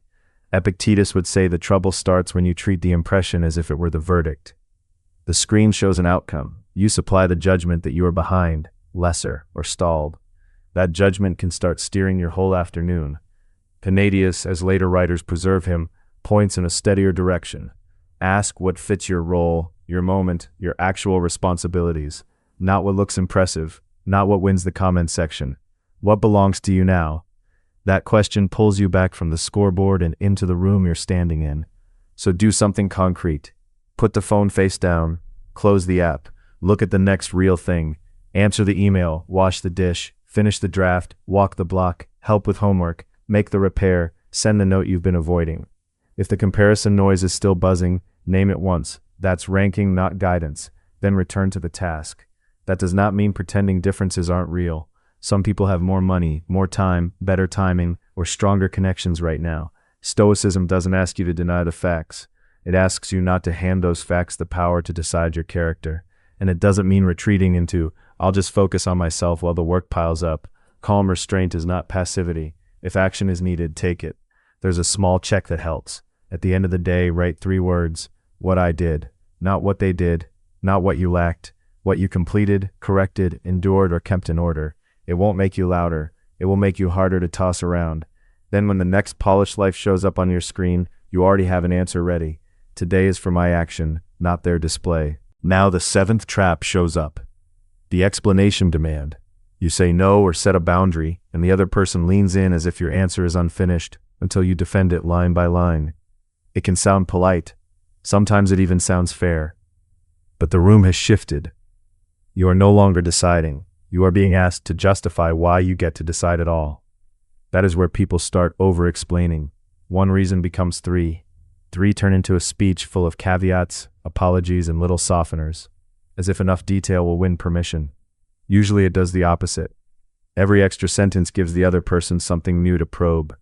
Epictetus would say the trouble starts when you treat the impression as if it were the verdict. The screen shows an outcome. You supply the judgment that you are behind, lesser, or stalled. That judgment can start steering your whole afternoon. Palladius, as later writers preserve him, points in a steadier direction. Ask what fits your role, your moment, your actual responsibilities. Not what looks impressive, not what wins the comment section. What belongs to you now? That question pulls you back from the scoreboard and into the room you're standing in. So do something concrete. Put the phone face down, close the app, look at the next real thing, answer the email, wash the dish, finish the draft, walk the block, help with homework, make the repair, send the note you've been avoiding. If the comparison noise is still buzzing, name it once. That's ranking, not guidance. Then return to the task. That does not mean pretending differences aren't real. Some people have more money, more time, better timing, or stronger connections right now. Stoicism doesn't ask you to deny the facts. It asks you not to hand those facts the power to decide your character. And it doesn't mean retreating into, I'll just focus on myself while the work piles up. Calm restraint is not passivity. If action is needed, take it. There's a small check that helps. At the end of the day, write 3 words. What I did. Not what they did. Not what you lacked. What you completed, corrected, endured, or kept in order. It won't make you louder. It will make you harder to toss around. Then when the next polished life shows up on your screen, you already have an answer ready. Today is for my action, not their display. Now the 7th trap shows up. The explanation demand. You say no or set a boundary, and the other person leans in as if your answer is unfinished, until you defend it line by line. It can sound polite. Sometimes it even sounds fair. But the room has shifted. You are no longer deciding. You are being asked to justify why you get to decide at all. That is where people start over-explaining. 1 reason becomes 3. 3 turn into a speech full of caveats, apologies, and little softeners, as if enough detail will win permission. Usually it does the opposite. Every extra sentence gives the other person something new to probe.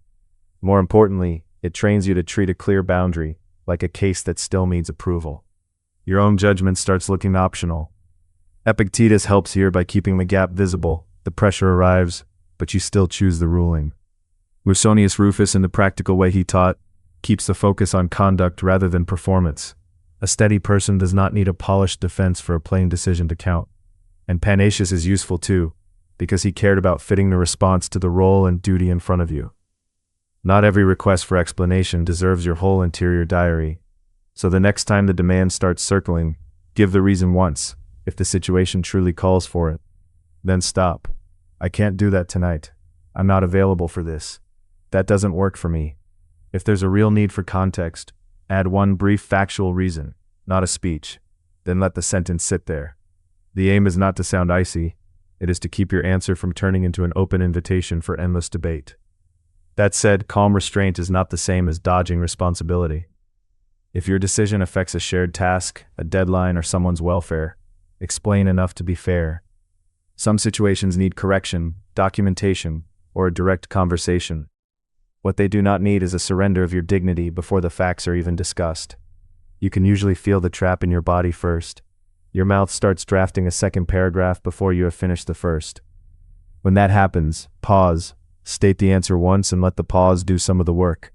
More importantly, it trains you to treat a clear boundary like a case that still needs approval. Your own judgment starts looking optional. Epictetus helps here by keeping the gap visible. The pressure arrives, but you still choose the ruling. Musonius Rufus, in the practical way he taught, keeps the focus on conduct rather than performance. A steady person does not need a polished defense for a plain decision to count. And Panaetius is useful too, because he cared about fitting the response to the role and duty in front of you. Not every request for explanation deserves your whole interior diary. So the next time the demand starts circling, give the reason once, if the situation truly calls for it. Then stop. I can't do that tonight. I'm not available for this. That doesn't work for me. If there's a real need for context, add 1 brief factual reason, not a speech. Then let the sentence sit there. The aim is not to sound icy. It is to keep your answer from turning into an open invitation for endless debate. That said, calm restraint is not the same as dodging responsibility. If your decision affects a shared task, a deadline, or someone's welfare, explain enough to be fair. Some situations need correction, documentation, or a direct conversation. What they do not need is a surrender of your dignity before the facts are even discussed. You can usually feel the trap in your body first. Your mouth starts drafting a second paragraph before you have finished the first. When that happens, pause, state the answer once and let the pause do some of the work.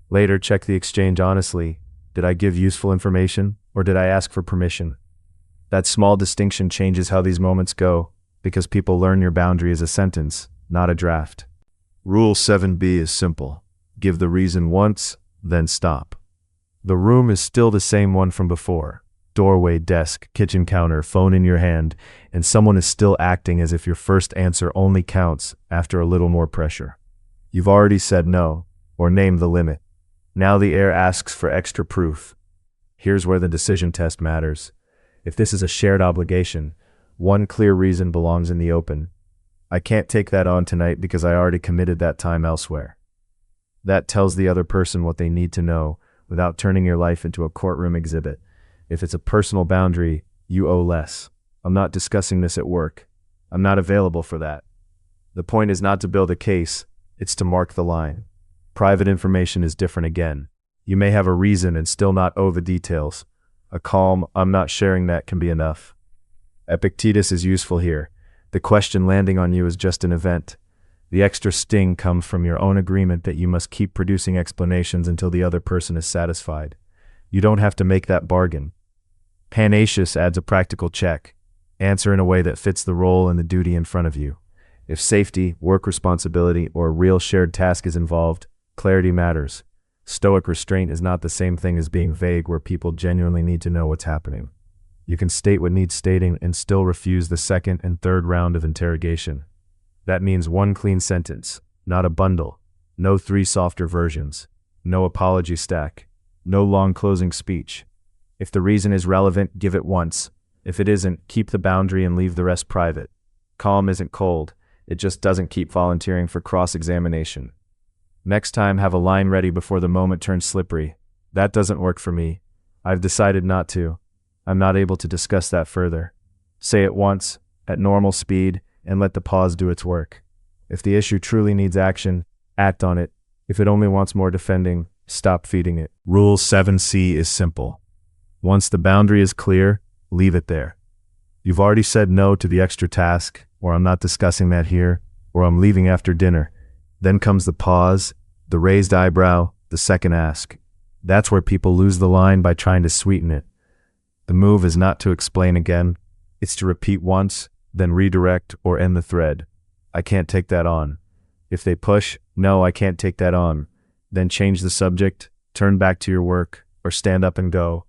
Later, check the exchange honestly. Did I give useful information, or did I ask for permission? That small distinction changes how these moments go, because people learn your boundary as a sentence, not a draft. Rule 7B is simple. Give the reason once, then stop. The room is still the same one from before. Doorway, desk, kitchen counter, phone in your hand, and someone is still acting as if your first answer only counts after a little more pressure. You've already said no, or named the limit. Now the air asks for extra proof. Here's where the decision test matters. If this is a shared obligation, one clear reason belongs in the open. I can't take that on tonight because I already committed that time elsewhere. That tells the other person what they need to know without turning your life into a courtroom exhibit. If it's a personal boundary, you owe less. I'm not discussing this at work. I'm not available for that. The point is not to build a case, it's to mark the line. Private information is different again. You may have a reason and still not owe the details. A calm, "I'm not sharing that" can be enough. Epictetus is useful here. The question landing on you is just an event. The extra sting comes from your own agreement that you must keep producing explanations until the other person is satisfied. You don't have to make that bargain. Panaetius adds a practical check. Answer in a way that fits the role and the duty in front of you. If safety, work responsibility, or a real shared task is involved, clarity matters. Stoic restraint is not the same thing as being vague where people genuinely need to know what's happening. You can state what needs stating and still refuse the second and third round of interrogation. That means one clean sentence, not a bundle. No 3 softer versions. No apology stack. No long closing speech. If the reason is relevant, give it once. If it isn't, keep the boundary and leave the rest private. Calm isn't cold. It just doesn't keep volunteering for cross-examination. Next time, have a line ready before the moment turns slippery. That doesn't work for me. I've decided not to. I'm not able to discuss that further. Say it once, at normal speed, and let the pause do its work. If the issue truly needs action, act on it. If it only wants more defending, stop feeding it. Rule 7C is simple. Once the boundary is clear, leave it there. You've already said no to the extra task, or "I'm not discussing that here," or "I'm leaving after dinner." Then comes the pause, the raised eyebrow, the second ask. That's where people lose the line by trying to sweeten it. The move is not to explain again. It's to repeat once, then redirect or end the thread. "I can't take that on." If they push, "No, I can't take that on," then change the subject, turn back to your work, or stand up and go.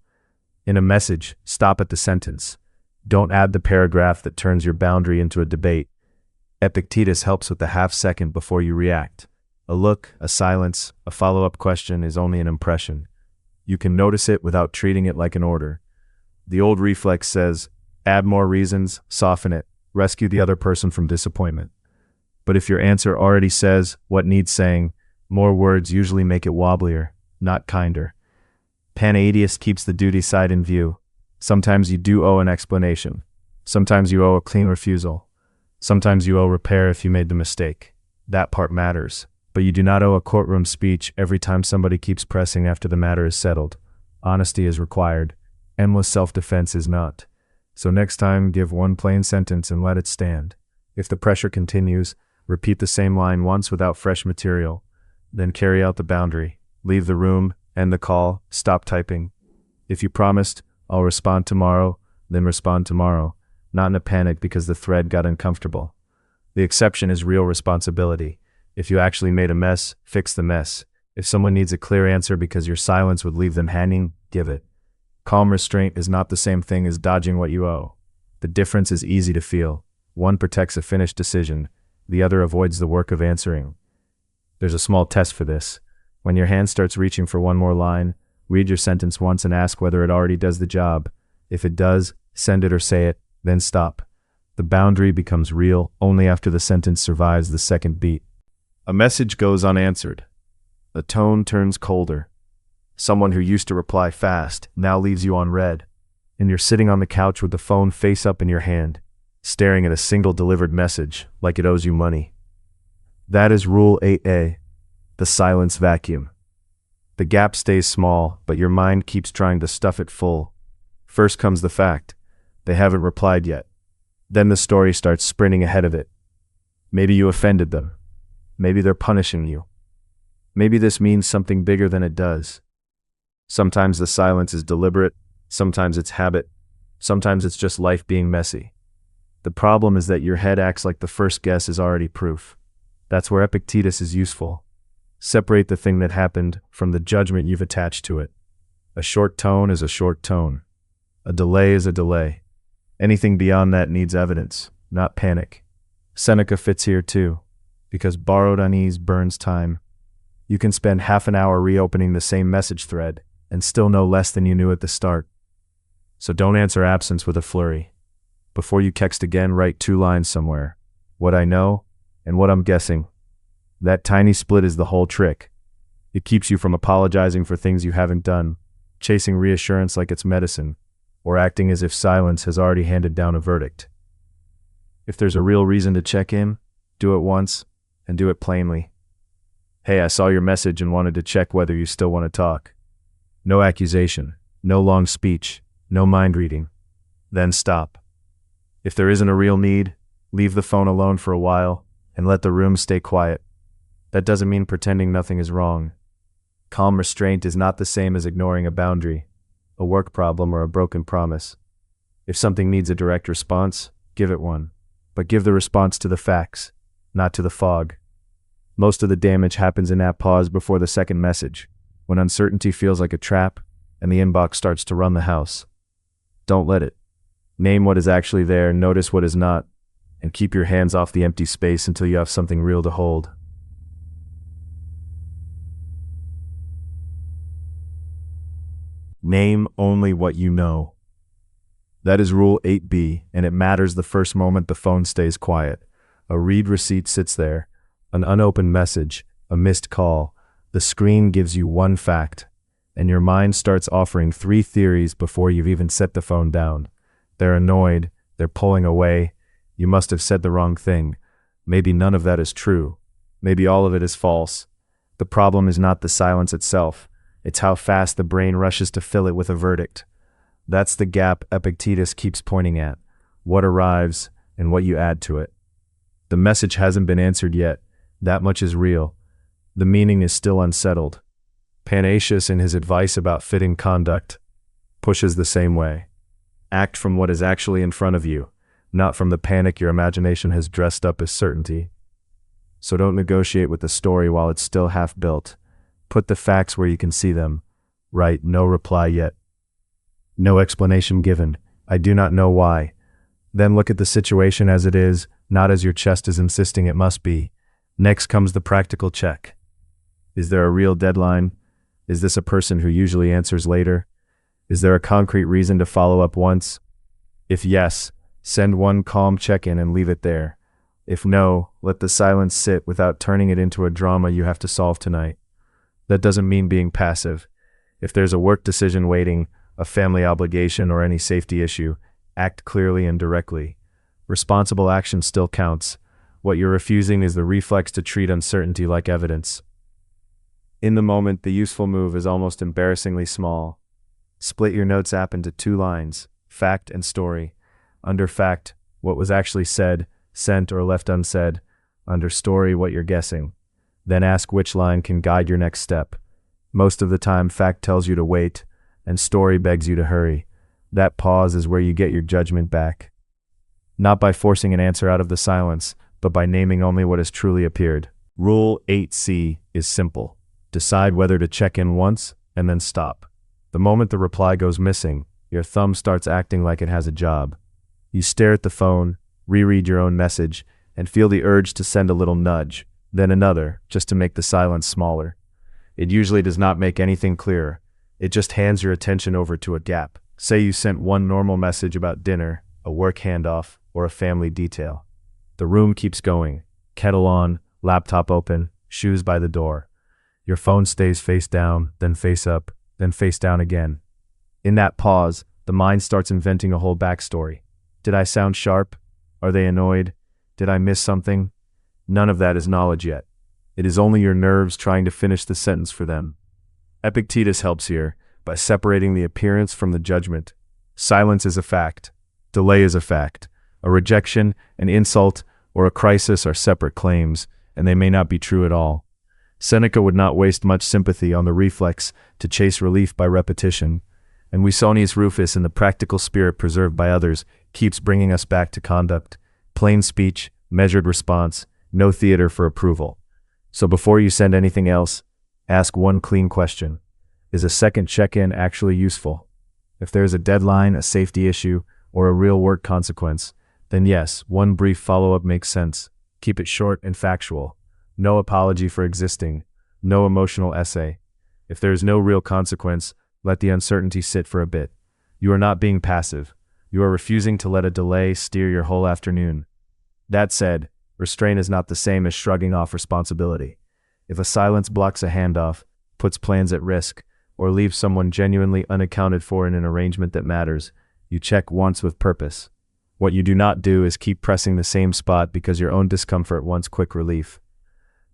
In a message, stop at the sentence. Don't add the paragraph that turns your boundary into a debate. Epictetus helps with the half-second before you react. A look, a silence, a follow-up question is only an impression. You can notice it without treating it like an order. The old reflex says, add more reasons, soften it, rescue the other person from disappointment. But if your answer already says what needs saying, more words usually make it wobblier, not kinder. Panaetius keeps the duty side in view. Sometimes you do owe an explanation. Sometimes you owe a clean refusal. Sometimes you owe repair if you made the mistake. That part matters. But you do not owe a courtroom speech every time somebody keeps pressing after the matter is settled. Honesty is required. Endless self-defense is not. So next time, give one plain sentence and let it stand. If the pressure continues, repeat the same line once without fresh material. Then carry out the boundary. Leave the room, end the call, stop typing. If you promised, "I'll respond tomorrow," then respond tomorrow. Not in a panic because the thread got uncomfortable. The exception is real responsibility. If you actually made a mess, fix the mess. If someone needs a clear answer because your silence would leave them hanging, give it. Calm restraint is not the same thing as dodging what you owe. The difference is easy to feel. One protects a finished decision, the other avoids the work of answering. There's a small test for this. When your hand starts reaching for one more line, read your sentence once and ask whether it already does the job. If it does, send it or say it, then stop. The boundary becomes real only after the sentence survives the second beat. A message goes unanswered. The tone turns colder. Someone who used to reply fast now leaves you on read, and you're sitting on the couch with the phone face up in your hand, staring at a single delivered message like it owes you money. That is Rule 8A, the silence vacuum. The gap stays small, but your mind keeps trying to stuff it full. First comes the fact. They haven't replied yet. Then the story starts sprinting ahead of it. Maybe you offended them. Maybe they're punishing you. Maybe this means something bigger than it does. Sometimes the silence is deliberate, sometimes it's habit, sometimes it's just life being messy. The problem is that your head acts like the first guess is already proof. That's where Epictetus is useful. Separate the thing that happened from the judgment you've attached to it. A short tone is a short tone. A delay is a delay. Anything beyond that needs evidence, not panic. Seneca fits here too, because borrowed unease burns time. You can spend half an hour reopening the same message thread, and still know less than you knew at the start. So don't answer absence with a flurry. Before you text again, write 2 lines somewhere. What I know and what I'm guessing. That tiny split is the whole trick. It keeps you from apologizing for things you haven't done, chasing reassurance like it's medicine, or acting as if silence has already handed down a verdict. If there's a real reason to check in, do it once, and do it plainly. Hey, I saw your message and wanted to check whether you still want to talk. No accusation, no long speech, no mind reading. Then stop. If there isn't a real need, leave the phone alone for a while and let the room stay quiet. That doesn't mean pretending nothing is wrong. Calm restraint is not the same as ignoring a boundary, a work problem, or a broken promise. If something needs a direct response, give it one. But give the response to the facts, not to the fog. Most of the damage happens in that pause before the second message, when uncertainty feels like a trap and the inbox starts to run the house. Don't let it. Name what is actually there, notice what is not, and keep your hands off the empty space until you have something real to hold. Name only what you know. That is Rule 8B, and it matters the first moment the phone stays quiet. A read receipt sits there, an unopened message, a missed call. The screen gives you one fact, and your mind starts offering 3 theories before you've even set the phone down. They're annoyed, they're pulling away. You must have said the wrong thing. Maybe none of that is true. Maybe all of it is false. The problem is not the silence itself. It's how fast the brain rushes to fill it with a verdict. That's the gap Epictetus keeps pointing at. What arrives and what you add to it. The message hasn't been answered yet. That much is real. The meaning is still unsettled. Panaetius, in his advice about fitting conduct, pushes the same way. Act from what is actually in front of you, not from the panic your imagination has dressed up as certainty. So don't negotiate with the story while it's still half built. Put the facts where you can see them. Write, no reply yet. No explanation given. I do not know why. Then look at the situation as it is, not as your chest is insisting it must be. Next comes the practical check. Is there a real deadline? Is this a person who usually answers later? Is there a concrete reason to follow up once? If yes, send one calm check-in and leave it there. If no, let the silence sit without turning it into a drama you have to solve tonight. That doesn't mean being passive. If there's a work decision waiting, a family obligation, or any safety issue, act clearly and directly. Responsible action still counts. What you're refusing is the reflex to treat uncertainty like evidence. In the moment, the useful move is almost embarrassingly small. Split your notes app into 2 lines, fact and story. Under fact, what was actually said, sent, or left unsaid. Under story, what you're guessing. Then ask which line can guide your next step. Most of the time, fact tells you to wait, and story begs you to hurry. That pause is where you get your judgment back. Not by forcing an answer out of the silence, but by naming only what has truly appeared. Rule 8C is simple. Decide whether to check in once, and then stop. The moment the reply goes missing, your thumb starts acting like it has a job. You stare at the phone, reread your own message, and feel the urge to send a little nudge, then another, just to make the silence smaller. It usually does not make anything clearer. It just hands your attention over to a gap. Say you sent one normal message about dinner, a work handoff, or a family detail. The room keeps going. Kettle on, laptop open, shoes by the door. Your phone stays face down, then face up, then face down again. In that pause, the mind starts inventing a whole backstory. Did I sound sharp? Are they annoyed? Did I miss something? None of that is knowledge yet. It is only your nerves trying to finish the sentence for them. Epictetus helps here by separating the appearance from the judgment. Silence is a fact. Delay is a fact. A rejection, an insult, or a crisis are separate claims, and they may not be true at all. Seneca would not waste much sympathy on the reflex to chase relief by repetition, and Wisonius Rufus, in the practical spirit preserved by others, keeps bringing us back to conduct. Plain speech, measured response, no theater for approval. So before you send anything else, ask one clean question. Is a second check-in actually useful? If there is a deadline, a safety issue, or a real work consequence, then yes, one brief follow-up makes sense. Keep it short and factual. No apology for existing. No emotional essay. If there is no real consequence, Let the uncertainty sit for a bit. You are not being passive. You are refusing to let a delay steer your whole afternoon. That said, restraint is not the same as shrugging off responsibility. If a silence blocks a handoff, puts plans at risk, or leaves someone genuinely unaccounted for in an arrangement that matters, you check once with purpose. What you do not do is keep pressing the same spot because your own discomfort wants quick relief.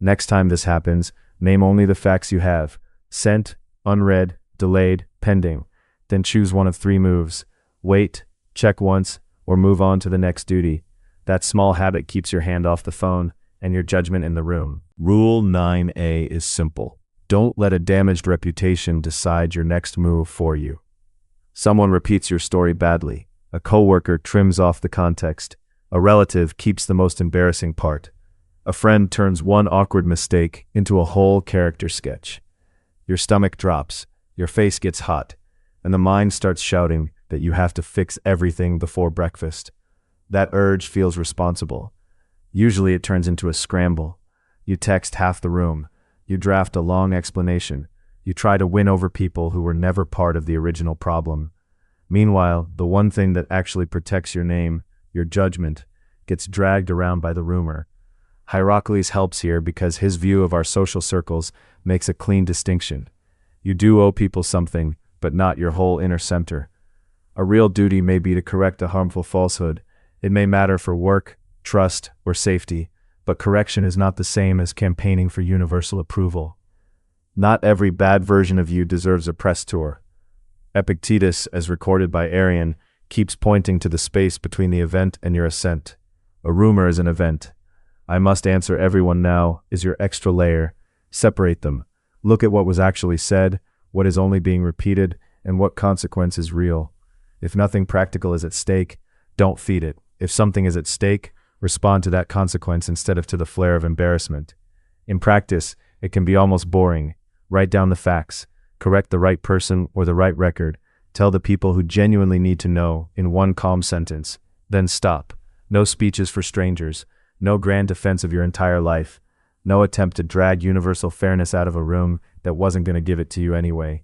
Next time this happens, name only the facts you have: sent, unread, delayed, pending. Then choose one of three moves: wait, check once, or move on to the next duty. That small habit keeps your hand off the phone and your judgment in the room. Rule 9A is simple. Don't let a damaged reputation decide your next move for you. Someone repeats your story badly. A coworker trims off the context. A relative keeps the most embarrassing part. A friend turns one awkward mistake into a whole character sketch. Your stomach drops, your face gets hot, and the mind starts shouting that you have to fix everything before breakfast. That urge feels responsible. Usually it turns into a scramble. You text half the room. You draft a long explanation. You try to win over people who were never part of the original problem. Meanwhile, the one thing that actually protects your name, your judgment, gets dragged around by the rumor. Hierocles helps here because his view of our social circles makes a clean distinction. You do owe people something, but not your whole inner center. A real duty may be to correct a harmful falsehood. It may matter for work, trust, or safety, but correction is not the same as campaigning for universal approval. Not every bad version of you deserves a press tour. Epictetus, as recorded by Arrian, keeps pointing to the space between the event and your ascent. A rumor is an event. I must answer everyone now is your extra layer. Separate them. Look at what was actually said, what is only being repeated, and what consequence is real. If nothing practical is at stake, don't feed it. If something is at stake, respond to that consequence instead of to the flare of embarrassment. In practice, it can be almost boring. Write down the facts. Correct the right person or the right record. Tell the people who genuinely need to know in one calm sentence. Then stop. No speeches for strangers. No grand defense of your entire life. No attempt to drag universal fairness out of a room that wasn't going to give it to you anyway.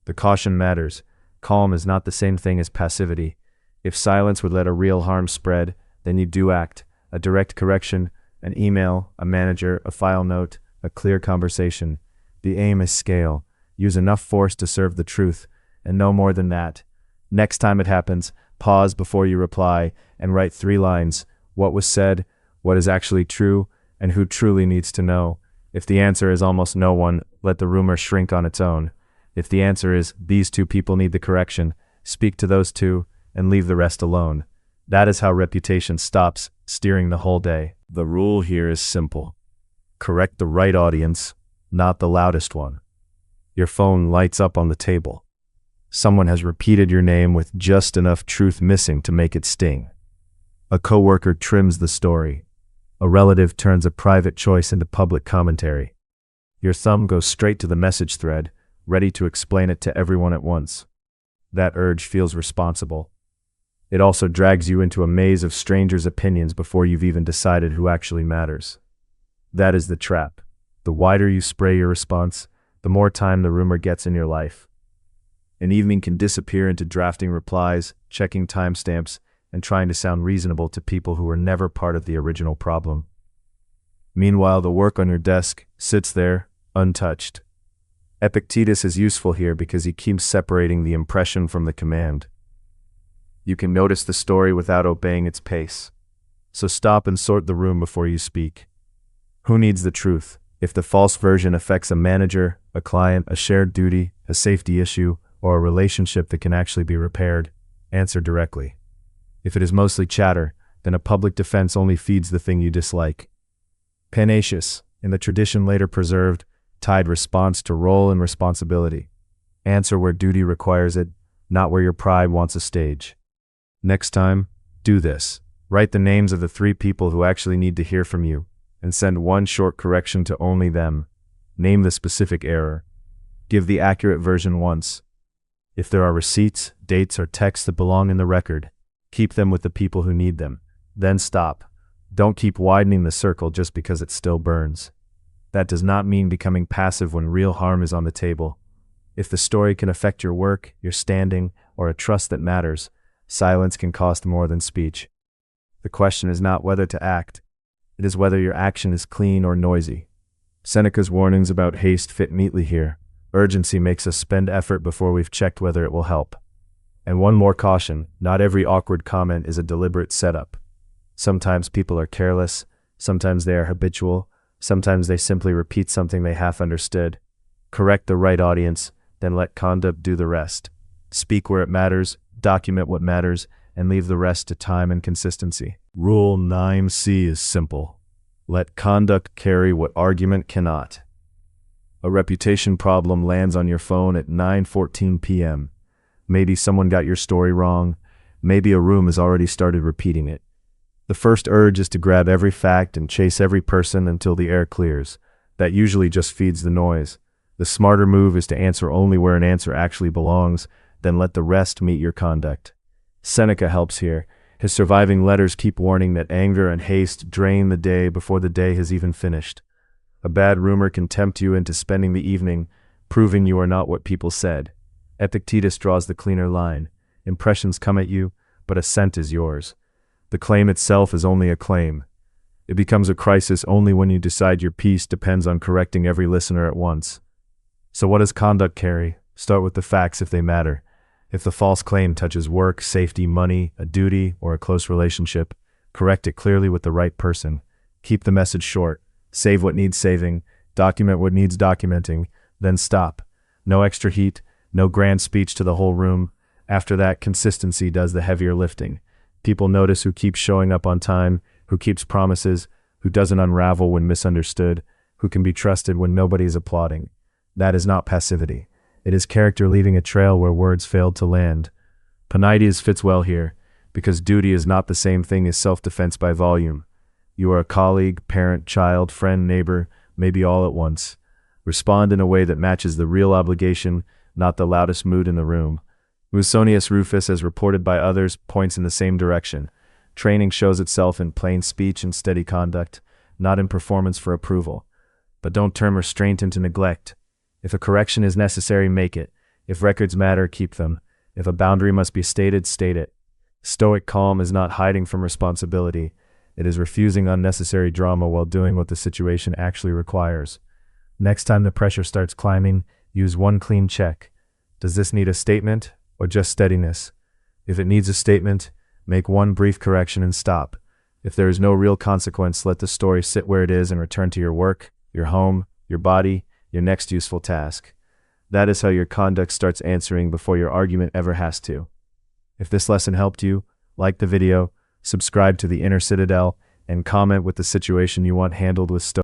The caution matters. Calm is not the same thing as passivity. If silence would let a real harm spread, then you do act. A direct correction, an email, a manager, a file note, a clear conversation. The aim is scale. Use enough force to serve the truth, and no more than that. Next time it happens, pause before you reply and write 3 lines. What was said, what is actually true, and who truly needs to know. If the answer is almost no one, let the rumor shrink on its own. If the answer is these 2 people need the correction, speak to those 2 and leave the rest alone. That is how reputation stops steering the whole day. The rule here is simple. Correct the right audience, not the loudest one. Your phone lights up on the table. Someone has repeated your name with just enough truth missing to make it sting. A coworker trims the story. A relative turns a private choice into public commentary. Your thumb goes straight to the message thread, ready to explain it to everyone at once. That urge feels responsible. It also drags you into a maze of strangers' opinions before you've even decided who actually matters. That is the trap. The wider you spray your response, the more time the rumor gets in your life. An evening can disappear into drafting replies, checking timestamps, and trying to sound reasonable to people who were never part of the original problem. Meanwhile, the work on your desk sits there, untouched. Epictetus is useful here because he keeps separating the impression from the command. You can notice the story without obeying its pace. So stop and sort the room before you speak. Who needs the truth? If the false version affects a manager, a client, a shared duty, a safety issue, or a relationship that can actually be repaired, answer directly. If it is mostly chatter, then a public defense only feeds the thing you dislike. Panaceous, in the tradition later preserved, tied response to role and responsibility. Answer where duty requires it, not where your pride wants a stage. Next time, do this. Write the names of the 3 people who actually need to hear from you, and send one short correction to only them. Name the specific error. Give the accurate version once. If there are receipts, dates, or texts that belong in the record, keep them with the people who need them. Then stop. Don't keep widening the circle just because it still burns. That does not mean becoming passive when real harm is on the table. If the story can affect your work, your standing, or a trust that matters, silence can cost more than speech. The question is not whether to act, it is whether your action is clean or noisy. Seneca's warnings about haste fit neatly here. Urgency makes us spend effort before we've checked whether it will help. And one more caution, not every awkward comment is a deliberate setup. Sometimes people are careless, sometimes they are habitual, sometimes they simply repeat something they half understood. Correct the right audience, then let conduct do the rest. Speak where it matters, document what matters, and leave the rest to time and consistency. Rule 9C is simple. Let conduct carry what argument cannot. A reputation problem lands on your phone at 9:14 p.m. Maybe someone got your story wrong. Maybe a room has already started repeating it. The first urge is to grab every fact and chase every person until the air clears. That usually just feeds the noise. The smarter move is to answer only where an answer actually belongs, then let the rest meet your conduct. Seneca helps here. His surviving letters keep warning that anger and haste drain the day before the day has even finished. A bad rumor can tempt you into spending the evening, proving you are not what people said. Epictetus draws the cleaner line. Impressions come at you, but assent is yours. The claim itself is only a claim. It becomes a crisis only when you decide your piece depends on correcting every listener at once. So what does conduct carry? Start with the facts if they matter. If the false claim touches work, safety, money, a duty, or a close relationship, correct it clearly with the right person. Keep the message short. Save what needs saving. Document what needs documenting. Then stop. No extra heat. No grand speech to the whole room. After that, consistency does the heavier lifting. People notice who keeps showing up on time, who keeps promises, who doesn't unravel when misunderstood, who can be trusted when nobody is applauding. That is not passivity. It is character leaving a trail where words failed to land. Panides fits well here, because duty is not the same thing as self-defense by volume. You are a colleague, parent, child, friend, neighbor, maybe all at once. Respond in a way that matches the real obligation, not the loudest mood in the room. Musonius Rufus, as reported by others, points in the same direction. Training shows itself in plain speech and steady conduct, not in performance for approval. But don't turn restraint into neglect. If a correction is necessary, make it. If records matter, keep them. If a boundary must be stated, state it. Stoic calm is not hiding from responsibility. It is refusing unnecessary drama while doing what the situation actually requires. Next time the pressure starts climbing, use one clean check. Does this need a statement or just steadiness? If it needs a statement, make one brief correction and stop. If there is no real consequence, let the story sit where it is and return to your work, your home, your body, your next useful task. That is how your conduct starts answering before your argument ever has to. If this lesson helped you, like the video, subscribe to the Inner Citadel, and comment with the situation you want handled with